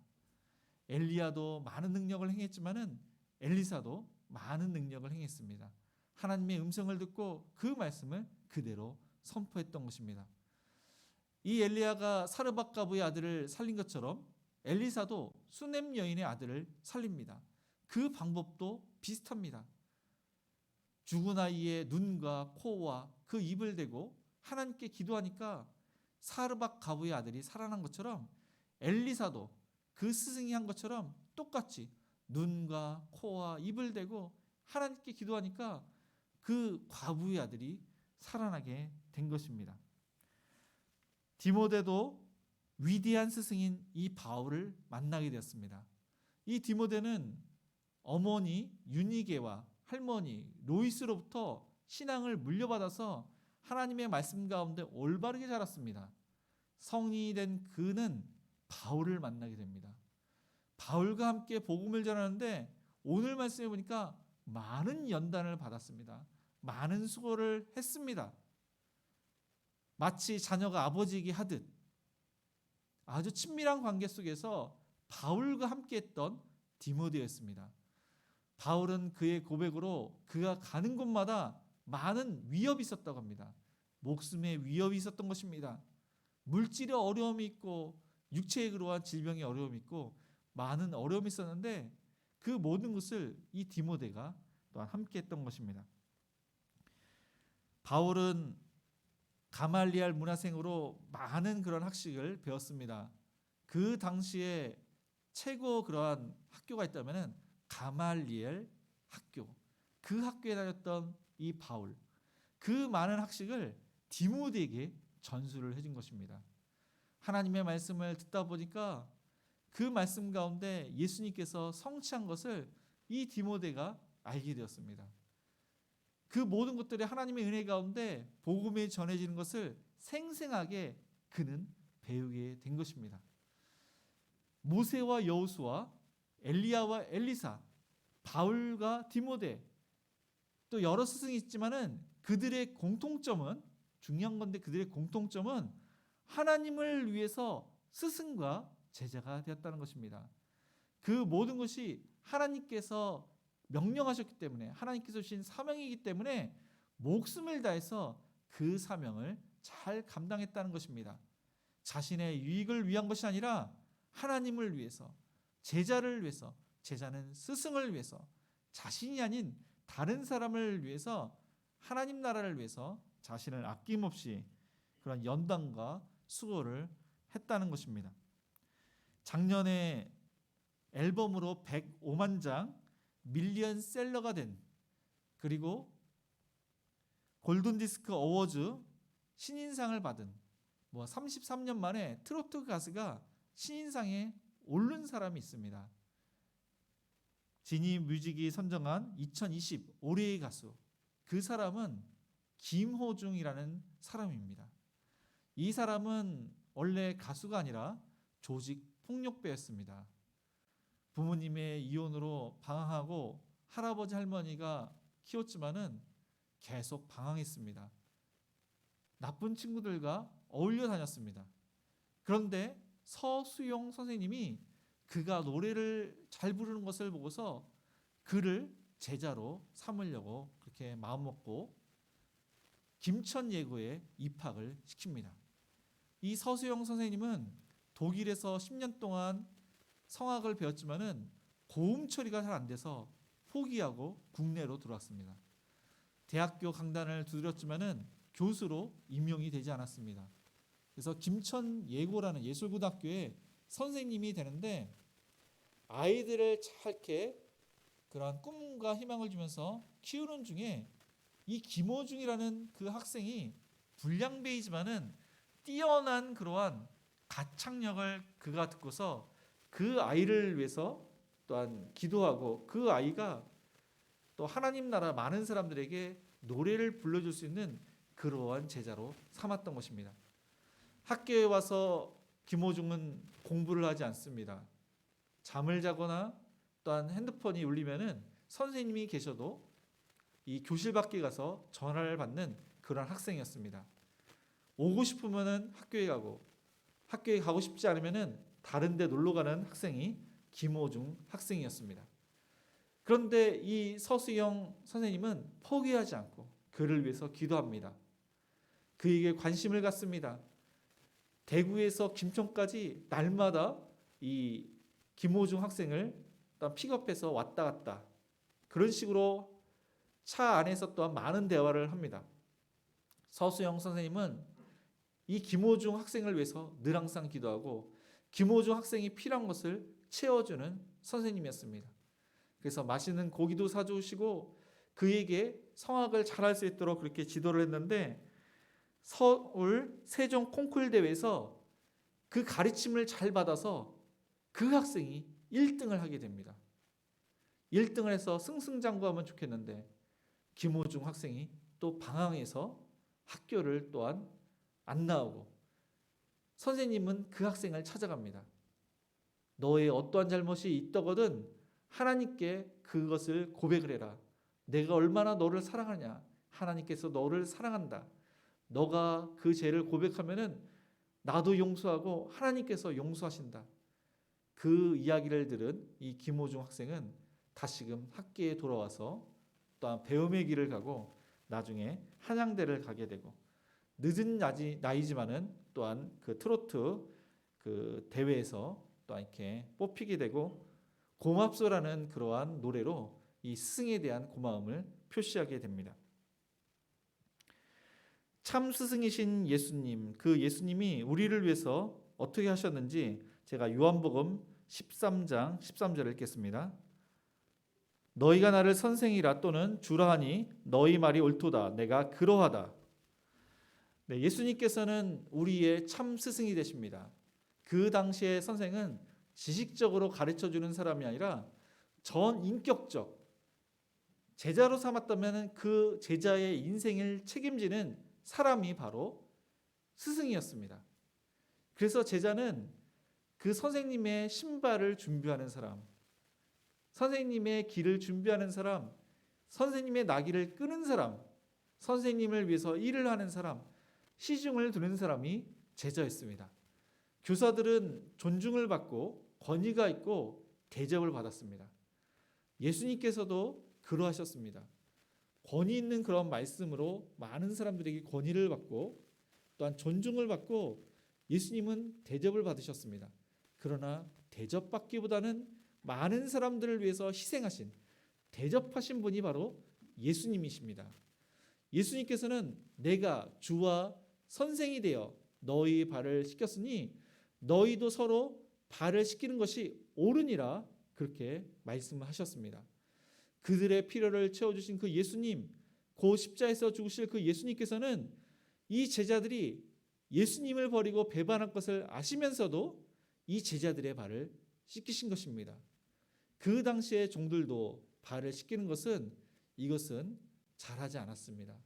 엘리야도 많은 능력을 행했지만은 엘리사도 많은 능력을 행했습니다. 하나님의 음성을 듣고 그 말씀을 그대로 선포했던 것입니다. 이 엘리야가 사르밧가부의 아들을 살린 것처럼 엘리사도 수넴 여인의 아들을 살립니다. 그 방법도 비슷합니다. 죽은 아이의 눈과 코와 그 입을 대고 하나님께 기도하니까 사르밧가부의 아들이 살아난 것처럼 엘리사도 그 스승이 한 것처럼 똑같이 눈과 코와 입을 대고 하나님께 기도하니까 그 과부의 아들이 살아나게 된 것입니다. 디모데도 위대한 스승인 이 바울을 만나게 되었습니다. 이 디모데는 어머니 유니게와 할머니 로이스로부터 신앙을 물려받아서 하나님의 말씀 가운데 올바르게 자랐습니다. 성인이 된 그는 바울을 만나게 됩니다. 바울과 함께 복음을 전하는데 오늘 말씀해 보니까 많은 연단을 받았습니다. 많은 수고를 했습니다. 마치 자녀가 아버지에게 하듯 아주 친밀한 관계 속에서 바울과 함께했던 디모데였습니다. 바울은 그의 고백으로 그가 가는 곳마다 많은 위협이 있었다고 합니다. 목숨의 위협이 있었던 것입니다. 물질의 어려움이 있고 육체에 그러한 질병의 어려움이 있고 많은 어려움이 있었는데 그 모든 것을 이 디모데가 또한 함께했던 것입니다. 바울은 가말리알 문화생으로 많은 그런 학식을 배웠습니다. 그 당시에 최고 그러한 학교가 있다면 가말리엘 학교, 그 학교에 다녔던 이 바울, 그 많은 학식을 디모데에게 전수를 해준 것입니다. 하나님의 말씀을 듣다 보니까 그 말씀 가운데 예수님께서 성취한 것을 이 디모데가 알게 되었습니다. 그 모든 것들이 하나님의 은혜 가운데 복음이 전해지는 것을 생생하게 그는 배우게 된 것입니다. 모세와 여호수아, 엘리야와 엘리사, 바울과 디모데, 또 여러 스승이 있지만은 그들의 공통점은, 중요한 건데 그들의 공통점은 하나님을 위해서 스승과 제자가 되었다는 것입니다. 그 모든 것이 하나님께서 명령하셨기 때문에, 하나님께서 주신 사명이기 때문에 목숨을 다해서 그 사명을 잘 감당했다는 것입니다. 자신의 유익을 위한 것이 아니라 하나님을 위해서, 제자를 위해서, 제자는 스승을 위해서, 자신이 아닌 다른 사람을 위해서 하나님 나라를 위해서 자신을 아낌없이 그런 연단과 수고를 했다는 것입니다. 작년에 앨범으로 105만 장 밀리언셀러가 된, 그리고 골든디스크 어워즈 신인상을 받은 33년 만에 트로트 가수가 신인상에 오른 사람이 있습니다. 지니 뮤직이 선정한 2020 올해의 가수, 그 사람은 김호중이라는 사람입니다. 이 사람은 원래 가수가 아니라 조직 폭력배였습니다. 부모님의 이혼으로 방황하고 할아버지 할머니가 키웠지만은 계속 방황했습니다. 나쁜 친구들과 어울려 다녔습니다. 그런데 서수용 선생님이 그가 노래를 잘 부르는 것을 보고서 그를 제자로 삼으려고 그렇게 마음먹고 김천예고에 입학을 시킵니다. 이 서수용 선생님은 독일에서 10년 동안 성악을 배웠지만은 고음 처리가 잘 안 돼서 포기하고 국내로 들어왔습니다. 대학교 강단을 두드렸지만은 교수로 임용이 되지 않았습니다. 그래서 김천예고라는 예술고등학교에 선생님이 되는데 아이들을 잘 이렇게 그런 꿈과 희망을 주면서 키우는 중에 이 김호중이라는 그 학생이 불량배이지만은 뛰어난 그러한 가창력을 그가 듣고서 그 아이를 위해서 또한 기도하고 그 아이가 또 하나님 나라 많은 사람들에게 노래를 불러줄 수 있는 그러한 제자로 삼았던 것입니다. 학교에 와서 김호중은 공부를 하지 않습니다. 잠을 자거나 또한 핸드폰이 울리면은 선생님이 계셔도 이 교실 밖에 가서 전화를 받는 그런 학생이었습니다. 오고 싶으면은 학교에 가고, 학교에 가고 싶지 않으면은 다른 데 놀러 가는 학생이 김호중 학생이었습니다. 그런데 이 서수영 선생님은 포기하지 않고 그를 위해서 기도합니다. 그에게 관심을 갖습니다. 대구에서 김천까지 날마다 이 김호중 학생을 픽업해서 왔다 갔다, 그런 식으로 차 안에서 또한 많은 대화를 합니다. 서수영 선생님은 이 김호중 학생을 위해서 늘 항상 기도하고 김호중 학생이 필요한 것을 채워주는 선생님이었습니다. 그래서 맛있는 고기도 사주시고 그에게 성악을 잘할 수 있도록 그렇게 지도를 했는데, 서울 세종 콩쿨 대회에서 그 가르침을 잘 받아서 그 학생이 1등을 하게 됩니다. 1등을 해서 승승장구하면 좋겠는데 김호중 학생이 또 방황해서 학교를 또한 안 나오고, 선생님은 그 학생을 찾아갑니다. 너의 어떠한 잘못이 있더거든 하나님께 그것을 고백을 해라. 내가 얼마나 너를 사랑하냐. 하나님께서 너를 사랑한다. 너가 그 죄를 고백하면은 나도 용서하고 하나님께서 용서하신다. 그 이야기를 들은 이 김호중 학생은 다시금 학교에 돌아와서 또한 배움의 길을 가고 나중에 한양대를 가게 되고, 늦은 나이지만은 또한 그 트로트 그 대회에서 또한 이렇게 뽑히게 되고 고맙소라는 그러한 노래로 이 스승에 대한 고마움을 표시하게 됩니다. 참 스승이신 예수님, 그 예수님이 우리를 위해서 어떻게 하셨는지 제가 요한복음 13장 13절을 읽겠습니다. 너희가 나를 선생이라 또는 주라 하니 너희 말이 옳도다. 내가 그러하다. 네, 예수님께서는 우리의 참 스승이 되십니다. 그 당시의 선생은 지식적으로 가르쳐주는 사람이 아니라 전인격적 제자로 삼았다면 그 제자의 인생을 책임지는 사람이 바로 스승이었습니다. 그래서 제자는 그 선생님의 신발을 준비하는 사람, 선생님의 길을 준비하는 사람, 선생님의 나귀를 끄는 사람, 선생님을 위해서 일을 하는 사람, 시중을 두는 사람이 제자였습니다. 교사들은 존중을 받고 권위가 있고 대접을 받았습니다. 예수님께서도 그러하셨습니다. 권위 있는 그런 말씀으로 많은 사람들에게 권위를 받고 또한 존중을 받고 예수님은 대접을 받으셨습니다. 그러나 대접받기보다는 많은 사람들을 위해서 희생하신, 대접하신 분이 바로 예수님이십니다. 예수님께서는 내가 주와 선생이 되어 너희 발을 씻겼으니 너희도 서로 발을 씻기는 것이 옳으니라 그렇게 말씀하셨습니다. 그들의 필요를 채워주신 그 예수님, 그 십자에서 죽으실 그 예수님께서는 이 제자들이 예수님을 버리고 배반할 것을 아시면서도 이 제자들의 발을 씻기신 것입니다. 그 당시의 종들도 발을 씻기는 이것은 잘하지 않았습니다.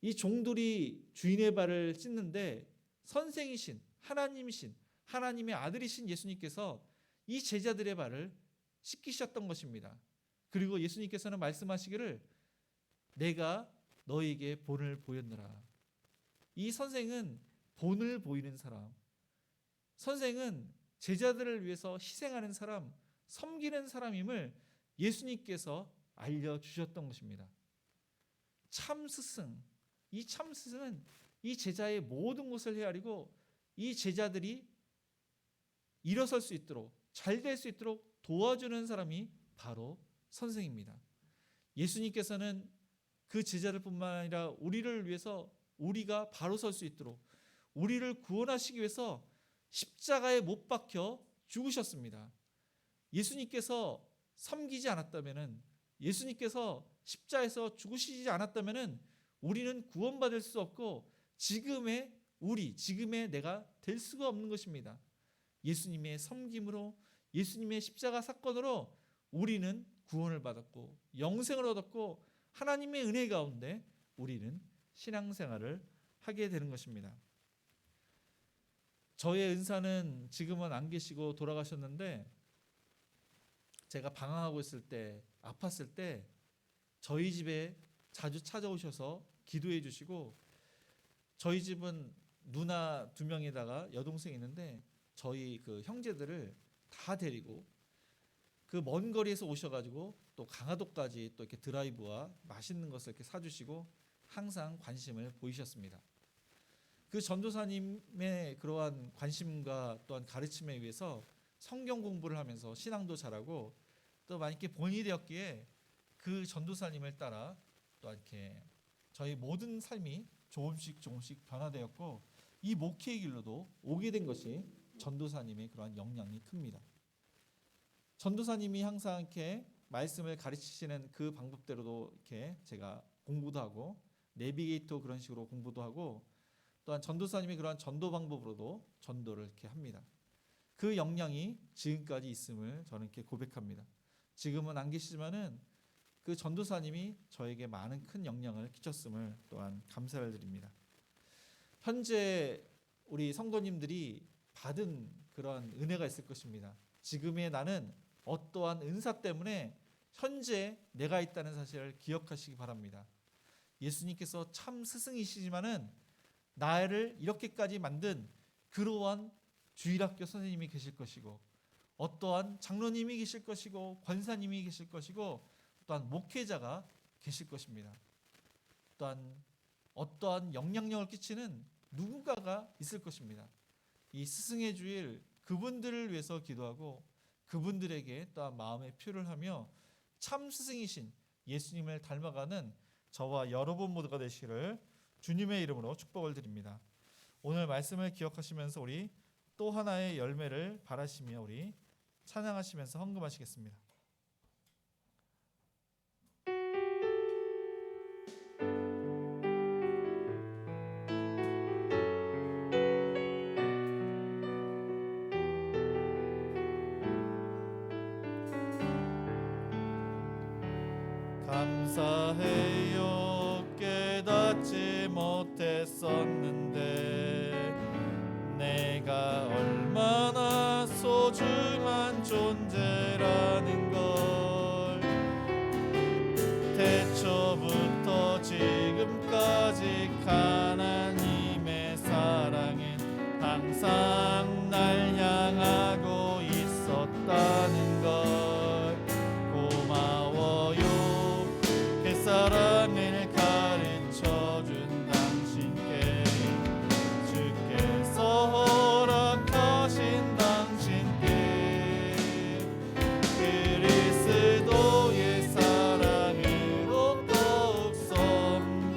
이 종들이 주인의 발을 씻는데 선생이신 하나님이신 하나님의 아들이신 예수님께서 이 제자들의 발을 씻기셨던 것입니다. 그리고 예수님께서는 말씀하시기를 내가 너에게 본을 보였노라. 이 선생은 본을 보이는 사람, 선생은 제자들을 위해서 희생하는 사람, 섬기는 사람임을 예수님께서 알려주셨던 것입니다. 참 스승, 이 참 스승은 이 제자의 모든 것을 헤아리고 이 제자들이 일어설 수 있도록 잘 될 수 있도록 도와주는 사람이 바로 선생입니다. 예수님께서는 그 제자들뿐만 아니라 우리를 위해서 우리가 바로 설 수 있도록 우리를 구원하시기 위해서 십자가에 못 박혀 죽으셨습니다. 예수님께서 섬기지 않았다면은, 예수님께서 십자에서 죽으시지 않았다면은 우리는 구원받을 수 없고 지금의 내가 될 수가 없는 것입니다. 예수님의 섬김으로, 예수님의 십자가 사건으로 우리는 구원을 받았고 영생을 얻었고 하나님의 은혜 가운데 우리는 신앙생활을 하게 되는 것입니다. 저의 은사는 지금은 안 계시고 돌아가셨는데, 제가 방황하고 있을 때, 아팠을 때 저희 집에 자주 찾아오셔서 기도해 주시고, 저희 집은 누나 2명에다가 여동생이 있는데 저희 그 형제들을 다 데리고 그 먼 거리에서 오셔가지고 또 강화도까지 또 이렇게 드라이브와 맛있는 것을 이렇게 사주시고 항상 관심을 보이셨습니다. 그 전도사님의 그러한 관심과 또한 가르침에 의해서 성경 공부를 하면서 신앙도 잘하고 또 만약에 본이 되었기에 그 전도사님을 따라 또 이렇게 저희 모든 삶이 조금씩 변화되었고 이 목회의 길로도 오게 된 것이 전도사님의 그러한 영향이 큽니다. 전도사님이 항상 이렇게 말씀을 가르치시는 그 방법대로도 이렇게 제가 공부도 하고 내비게이터 그런 식으로 공부도 하고 또한 전도사님이 그러한 전도 방법으로도 전도를 이렇게 합니다. 그 영향이 지금까지 있음을 저는 이렇게 고백합니다. 지금은 안 계시지만은 그 전도사님이 저에게 많은 큰 영향을 끼쳤음을 또한 감사를 드립니다. 현재 우리 성도님들이 받은 그런 은혜가 있을 것입니다. 지금의 나는 어떠한 은사 때문에 현재 내가 있다는 사실을 기억하시기 바랍니다. 예수님께서 참 스승이시지만은 나를 이렇게까지 만든 그러한 주일학교 선생님이 계실 것이고 어떠한 장로님이 계실 것이고 권사님이 계실 것이고 또한 목회자가 계실 것입니다. 또한 어떠한 영향력을 끼치는 누군가가 있을 것입니다. 이 스승의 주일 그분들을 위해서 기도하고 그분들에게 또한 마음의 표를 하며 참 스승이신 예수님을 닮아가는 저와 여러분 모두가 되시기를 주님의 이름으로 축복을 드립니다. 오늘 말씀을 기억하시면서 우리 또 하나의 열매를 바라시며 우리 찬양하시면서 헌금하시겠습니다. 감사해요. 깨닫지 못했었는데 내가 얼마나 소중한 존재라는 걸 태초부터 지금까지 하나님의 사랑은 항상 날 향하고 있었다는 걸 고마워요. 그 사랑을 가르쳐준 당신께 주께서 허락하신 당신께 그리스도의 사랑으로 더욱 섬기며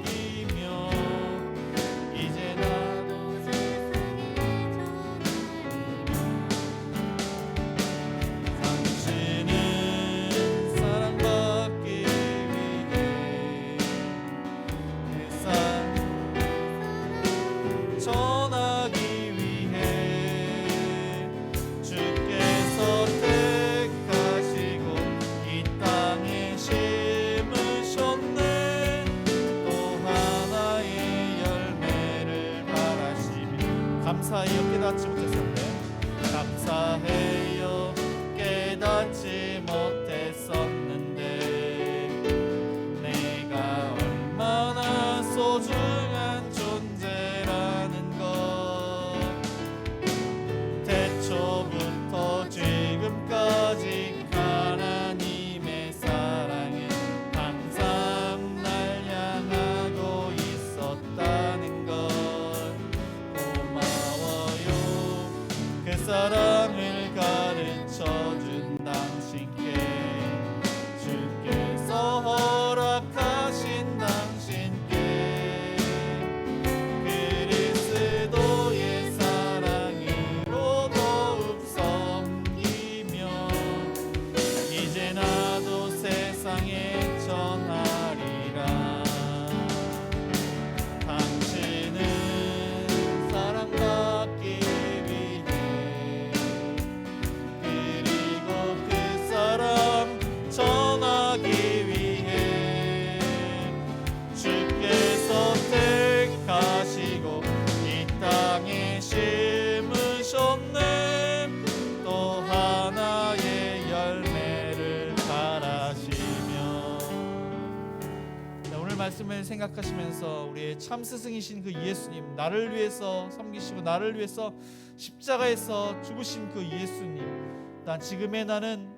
말씀을 생각하시면서 우리의 참 스승이신 그 예수님, 나를 위해서 섬기시고 나를 위해서 십자가에서 죽으신 그 예수님, 난 지금의 나는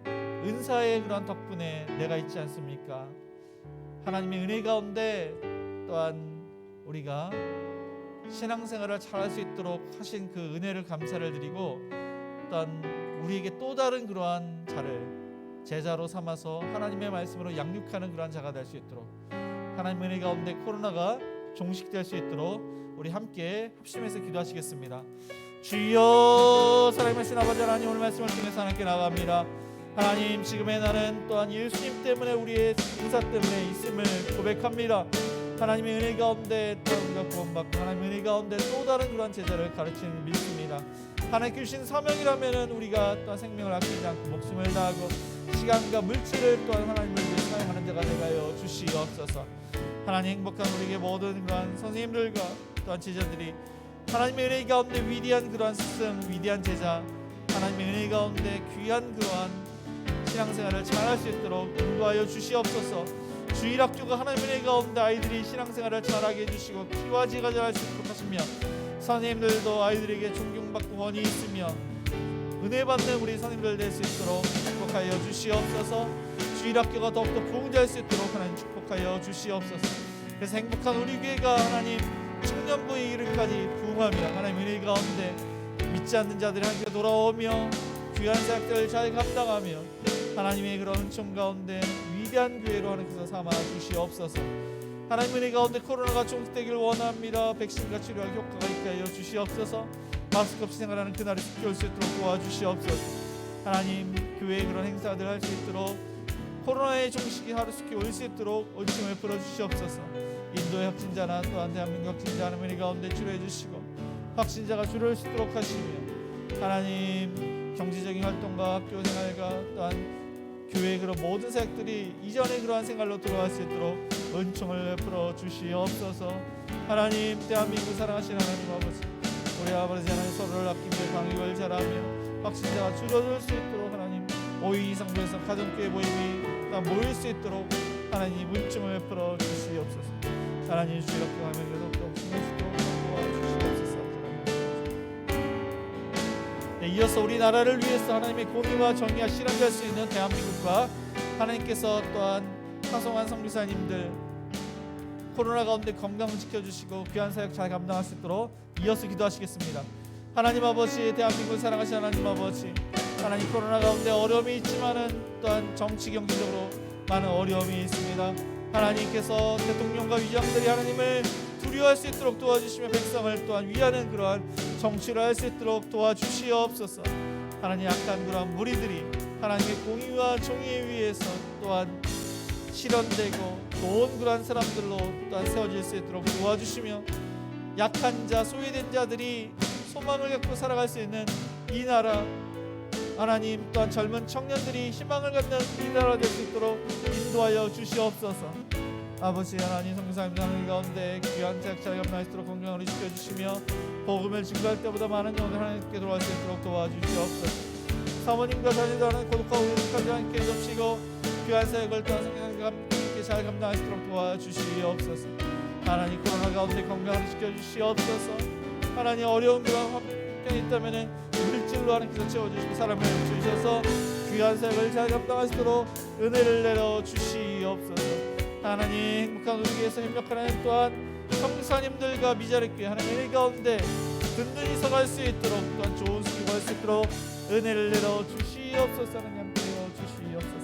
은사의 그런 덕분에 내가 있지 않습니까? 하나님의 은혜 가운데 또한 우리가 신앙생활을 잘할 수 있도록 하신 그 은혜를 감사를 드리고, 또한 우리에게 또 다른 그러한 자를 제자로 삼아서 하나님의 말씀으로 양육하는 그러한 자가 될 수 있도록, 하나님의 은혜 가운데 코로나가 종식될 수 있도록 우리 함께 합심해서 기도하시겠습니다. 주여, 사랑하신 아버지 하나님, 오늘 말씀을 통해서 하나님께 나갑니다. 하나님, 지금의 나는 또한 예수님 때문에, 우리의 은사 때문에 있음을 고백합니다. 하나님의 은혜 가운데 또 우리가 구원받고, 하나님의 은혜 가운데 또 다른 그런 제자를 가르치는 믿습니다. 하나님께 주신 사명이라면 우리가 또한 생명을 아끼지 않고 목숨을 다하고 시간과 물질을 또한 하나님을 위해 사용하는 자가 되가여 주시옵소서. 하나님, 행복한 우리에게 모든 그러한 선생님들과 또한 제자들이 하나님의 은혜 가운데 위대한 그러한 스승, 위대한 제자, 하나님의 은혜 가운데 귀한 그러한 신앙생활을 잘할 수 있도록 인도하여 주시옵소서. 주일학교가 하나님의 은혜 가운데 아이들이 신앙생활을 잘하게 해주시고 키와 지가 잘할 수 있도록 하시며, 선생님들도 아이들에게 존경받고 권위 있으며 은혜 받는 우리 선생님들 될 수 있도록 축복하여 주시옵소서. 주일학교가 더욱더 부흥될 수 있도록 하나님 축복하여 주시옵소서. 그래서 행복한 우리 교회가 하나님 청년부에 이르기까지 부흥하며, 하나님의 은혜 가운데 믿지 않는 자들이 하나님께 돌아오며 귀한 사역들을 잘 감당하며 하나님의 그런 은총 가운데 위대한 교회로 하나님께서 삼아 주시옵소서. 하나님의 은혜 가운데 코로나가 종식되길 원합니다. 백신과 치료와 효과가 있게 하여 주시옵소서. 마스크 없이 생활하는 그날이 쉽게 올 수 있도록 도와주시옵소서. 하나님, 교회의 그런 행사들 할 수 있도록, 코로나의 종식이 하루속히 올 수 있도록 은총을 풀어주시옵소서. 인도의 확진자나 또한 대한민국 확진자 하나님의 은혜 가운데 치료해 주시고 확진자가 줄을 수 있도록 하시며, 하나님 경제적인 활동과 학교 생활과 또한 교회의 그런 모든 사역들이 이전의 그러한 생활로 돌아갈 수 있도록 은총을 베풀어 주시옵소서. 하나님, 대한민국 사랑하시는 하나님 아버지, 우리 아버지 하나님 서로를 아끼며 방역을 잘하며 확진자가 줄어들 수 있도록 하나님 5인 이상 모여서 가정교회 모임이 다 모일 수 있도록 하나님 은총을 베풀어 주시옵소서. 하나님, 주의 역경하며 더욱더 신경 쓰도록 도와주시옵소서. 네, 이어서 우리나라를 위해서 하나님의 공의와 정의가 실현될 수 있는 대한민국과 하나님께서 또한 파송한 선교사님들 코로나 가운데 건강을 지켜주시고 귀한 사역 잘 감당할 수 있도록 이어서 기도하시겠습니다. 하나님 아버지, 대한민국을 사랑하시는 하나님 아버지, 하나님 코로나 가운데 어려움이 있지만은 또한 정치 경제적으로 많은 어려움이 있습니다. 하나님께서 대통령과 위장들이 하나님을 두려워할 수 있도록 도와주시며 백성을 또한 위하는 그러한 정치를 할 수 있도록 도와주시옵소서. 하나님, 약한 그러한 무리들이 하나님의 공의와 정의에 위해서 또한 실현되고 좋은 그러한 사람들로 또한 세워질 수 있도록 도와주시며, 약한 자, 소외된 자들이 소망을 갖고 살아갈 수 있는 이 나라, 하나님 또한 젊은 청년들이 희망을 갖는 이 나라 될 수 있도록 인도하여 주시옵소서. 아버지 하나님, 선교사님들 하늘 가운데 귀한 사역 잘 감당할 수 있도록 건강을 지켜주시며 복음을 증거할 때보다 많은 영혼을 하나님께 돌아갈 수 있도록 도와주시옵소서. 사모님과 자녀들 하나님 고독하고 우직하지 않게 덮치고 귀한 사역을 또한 성경과 함께 잘 감당할 수 있도록 도와주시옵소서. 하나님, 코로나 가운데 건강을 지켜주시옵소서. 하나님, 어려운 그런 환경이 있다면 물질로 하나님께서 채워주시고 사람을 주셔서 귀한 사역을 잘 감당할 수 있도록 은혜를 내려주시옵소서. 하나님, 행복한 우리 교회에서 협력하는 하나님 또한 선교사님들과 미자립교회 하나님 은혜 가운데 든든히 서갈 수 있도록 또한 좋은 수고할 수 있도록 은혜를 내려주시옵소서. 하나님 주시옵소서.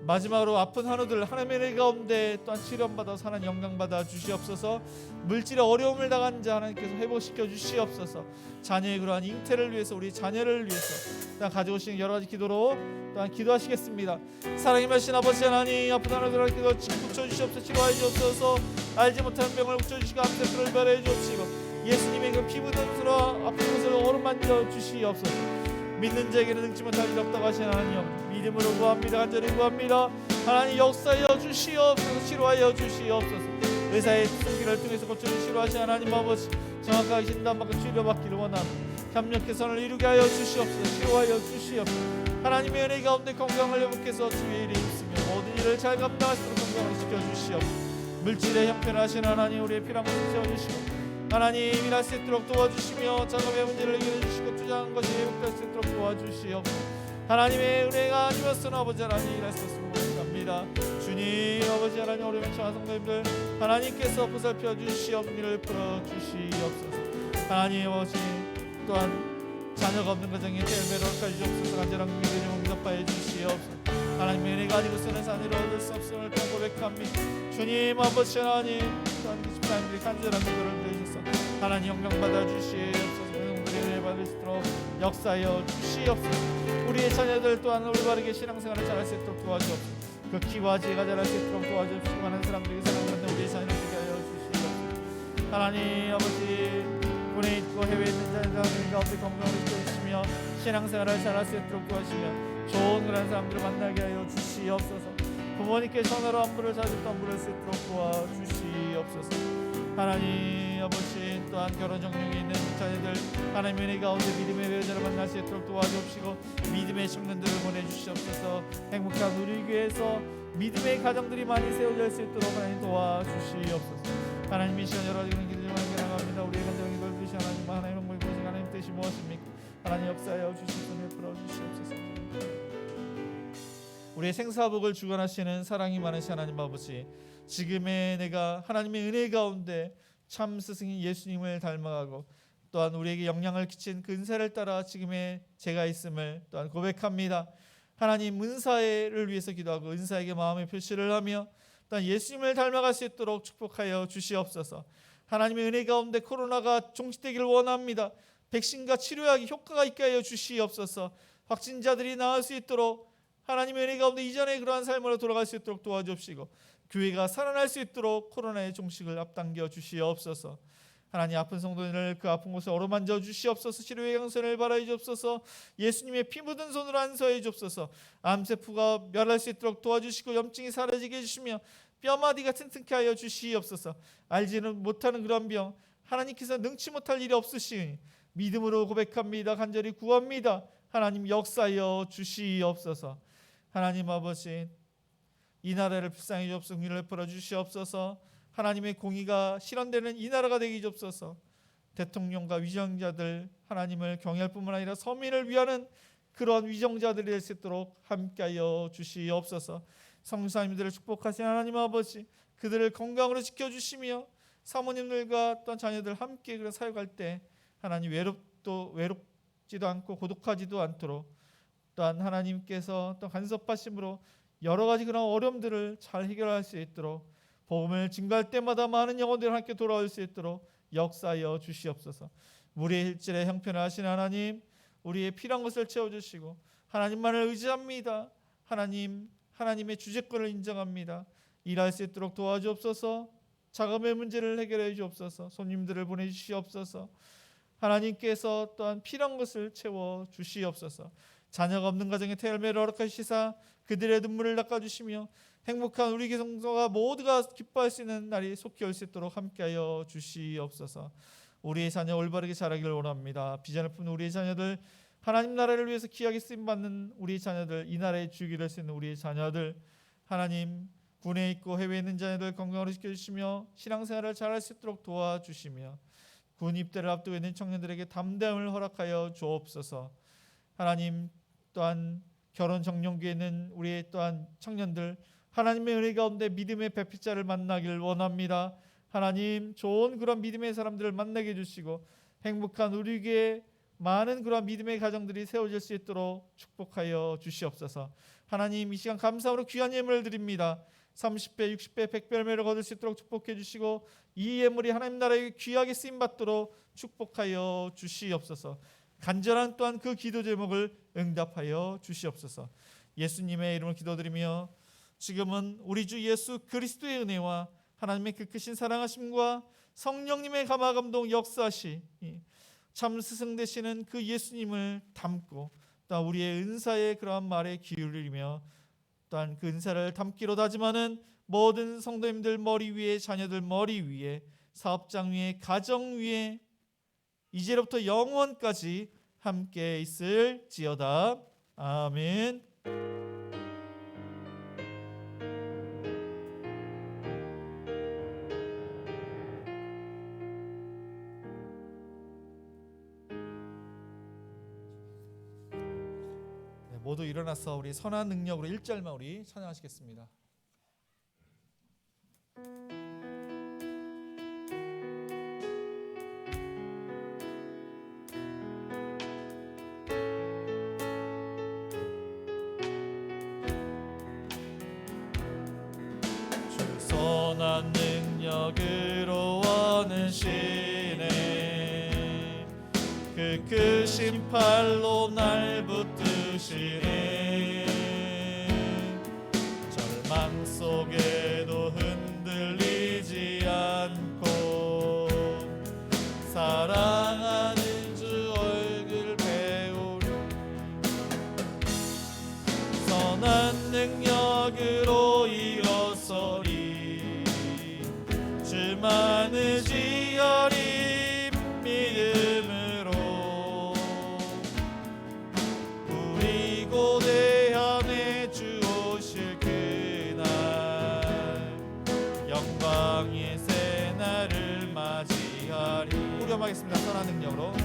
마지막으로 아픈 한우들 하나님의 은혜 가운데 또한 치료받아서 하나님 영광받아 주시옵소서. 물질의 어려움을 당한 자 하나님께서 회복시켜 주시옵소서. 자녀의 그러한 잉태를 위해서, 우리 자녀를 위해서 또한 가져오시는 여러 가지 기도로 또한 기도하시겠습니다. 사랑이 많으신 아버지 하나님, 아픈 한우들 하나님께서 붙여주시옵소서. 치료하여 주옵소서. 알지 못하는 병을 붙여주시고 암세포를 발해 주옵시고 예수님의 그 피부등수로 아픈 것을 어루만져 주시옵소서. 믿는 자에게는 능치 못할 일 없다고 하시는 하나님, 믿음으로 구합니다. 간절히 구합니다. 하나님, 역사하여 주시옵소서. 치료하여 주시옵소서. 의사의 승기를 통해서 고쳐주 치료하시는 하나님 아버지, 정확하게 진단받고 치료받기를 원합니다. 협력의 선을 이루게 하여 주시옵소서. 치료하여 주시옵소서. 하나님의 은혜 가운데 건강을 회복해서 주의 일에 있으며 모든 일을 일들을 잘 감당할 수 있도록 건강을 지켜주시옵소서. 물질의 형편하신 하나님, 우리의 필요한 것을 채워주시고 하나님 일할 수 있도록 도와주시며 작업의 문제를 해결해 주시고 투자한 것이 회복될 수 있도록 도와주시옵소서. 하나님의 은혜가 아니었으나 아버지 하나님 일할 수 없음을 고백합니다. 주님 아버지 하나님, 우리 맹청한 성도님들 하나님께서 보살펴 주시옵 일을 풀어 주시옵소서. 하나님 아버지, 또한 자녀가 없는 가정에 대매로까지 주옵소서. 간절한 국민들이 응답하여 주시옵소서. 하나님의 은혜가 아니고서는 자녀를 얻을 수 없음을 고백합니다. 주님 아버지 하나님, 또한 집사님들이 간절한 기도를 드리셔서 하나님 영광 받아 주시옵소서. 그들의 은혜 받을 수 있도록 역사하여 주시옵소서. 우리의 자녀들 또한 올바르게 신앙생활을 잘할 수 있도록 도와주옵소서. 그 키와 지혜가 자랄 수 있도록 도와주옵소서. 많은 사람들에게 사랑받는 우리의 자녀들에게 하여 주시옵소서. 하나님 아버지, 군에 있고 해외에 있는 자녀들 가운데 건강을 지켜주시며 신앙생활을 잘할 수 있도록 도와주시며 좋은 그런 사람들을 만나게 하여 주시옵소서. 부모님께 전화로 안부를 자주 물을 수 있도록 도와주시옵소서. 하나님 아버지, 또한 결혼 정령에 있는 자녀들 하나님의 은혜 가운데 믿음의 배우자를 만날 수 있도록 도와주옵시고 믿음의 청년들을 보내주시옵소서. 행복한 우리 교회에서 믿음의 가정들이 많이 세워질 수 있도록 하나님 도와주시옵소서. 하나님 이 시간 여러 가지 그런 기도를 나갑니다. 우리의 간절한 기도를 주시 하나님, 하나님 영광을 보시 하나님 뜻이 무엇입니까? 하나님 역사하여 주시옵소서. 풀어주시옵소서. 우리의 생사복을 주관하시는 사랑이 많으신 하나님 아버지, 지금의 내가 하나님의 은혜 가운데 참 스승인 예수님을 닮아가고 또한 우리에게 영향을 끼친 그 은사를 따라 지금의 제가 있음을 또한 고백합니다. 하나님 은사를 위해서 기도하고 은사에게 마음의 표시를 하며 또한 예수님을 닮아갈 수 있도록 축복하여 주시옵소서. 하나님의 은혜 가운데 코로나가 종식되기를 원합니다. 백신과 치료약이 효과가 있게 하여 주시옵소서. 확진자들이 나을 수 있도록 하나님의 은혜 가운데 이전의 그러한 삶으로 돌아갈 수 있도록 도와주옵시고 교회가 살아날 수 있도록 코로나의 종식을 앞당겨 주시옵소서. 하나님 아픈 성도들을 그 아픈 곳에 어루만져 주시옵소서. 치료의 양선을 바라해 주옵소서. 예수님의 피 묻은 손으로 안수해 주옵소서. 암세포가 멸할 수 있도록 도와주시고 염증이 사라지게 해주시며 뼈마디가 튼튼케 하여 주시옵소서. 알지는 못하는 그런 병 하나님께서 능치 못할 일이 없으시니 믿음으로 고백합니다. 간절히 구합니다. 하나님 역사하여 주시옵소서. 하나님 아버지, 이 나라를 불쌍히 주옵소서. 국민을 풀어주시옵소서. 하나님의 공의가 실현되는 이 나라가 되게 주옵소서. 대통령과 위정자들 하나님을 경외할 뿐만 아니라 서민을 위하는 그런 위정자들이 될 수 있도록 함께하여 주시옵소서. 성도님들을 축복하신 하나님 아버지, 그들을 건강으로 지켜주시며 사모님들과 또한 자녀들 함께 그런 사역할 때 하나님 외롭지도 않고 고독하지도 않도록 또한 하나님께서 또 간섭하심으로 여러 가지 그런 어려움들을 잘 해결할 수 있도록 복음을 증거할 때마다 많은 영혼들이 함께 돌아올 수 있도록 역사하여 주시옵소서. 우리의 일질에 형편하신 하나님, 우리의 필요한 것을 채워주시고 하나님만을 의지합니다. 하나님의 주재권을 인정합니다. 일할 수 있도록 도와주옵소서. 자금의 문제를 해결해 주옵소서. 손님들을 보내주시옵소서. 하나님께서 또한 필요한 것을 채워 주시옵소서. 자녀가 없는 가정에 태열매를 허락하시사 그들의 눈물을 닦아주시며 행복한 우리 성도가 모두가 기뻐할 수 있는 날이 속히 올 수 있도록 함께하여 주시옵소서. 우리의 자녀 올바르게 자라기를 원합니다. 비전을 품는 우리의 자녀들, 하나님 나라를 위해서 귀하게 쓰임받는 우리의 자녀들, 이 나라의 주역이 될 수 있는 우리의 자녀들, 하나님 군에 있고 해외에 있는 자녀들 건강으로 지켜주시며 신앙생활을 잘할 수 있도록 도와주시며 군 입대를 앞두고 있는 청년들에게 담대함을 허락하여 주옵소서. 하나님 또한 결혼 정령기에 있는 우리의 또한 청년들 하나님의 은혜 가운데 믿음의 배필자를 만나기를 원합니다. 하나님 좋은 그런 믿음의 사람들을 만나게 해주시고 행복한 우리 교회에 많은 그런 믿음의 가정들이 세워질 수 있도록 축복하여 주시옵소서. 하나님 이 시간 감사함으로 귀한 예물을 드립니다. 30배, 60배, 100배를 거둘 수 있도록 축복해 주시고 이 예물이 하나님 나라에 귀하게 쓰임받도록 축복하여 주시옵소서. 간절한 또한 그 기도 제목을 응답하여 주시옵소서. 예수님의 이름으로 기도드리며 지금은 우리 주 예수 그리스도의 은혜와 하나님의 그 크신 사랑하심과 성령님의 감화 감동 역사시 참 스승 되시는 그 예수님을 담고 또 우리의 은사의 그러한 말에 기울이며 또한 그 은사를 담기로 다짐하는 모든 성도님들 머리 위에, 자녀들 머리 위에, 사업장 위에, 가정 위에 이제로부터 영원까지 함께 있을지어다. 아멘. 모두 일어나서 우리 선한 능력으로 1절만 우리 찬양하시겠습니다. 주 선한 능력으로 원하시네 그 크신 팔로 날 붙드시네 절망 속에도 흔들리지 않고 사랑하는 주 얼굴 배우리 선한 능력으로 일어서리 주만 의지하리 믿음으로 우리 고대함에 주 오실 그날 영광의 새날을 맞이하리. 후렴하겠습니다. 선한 능력으로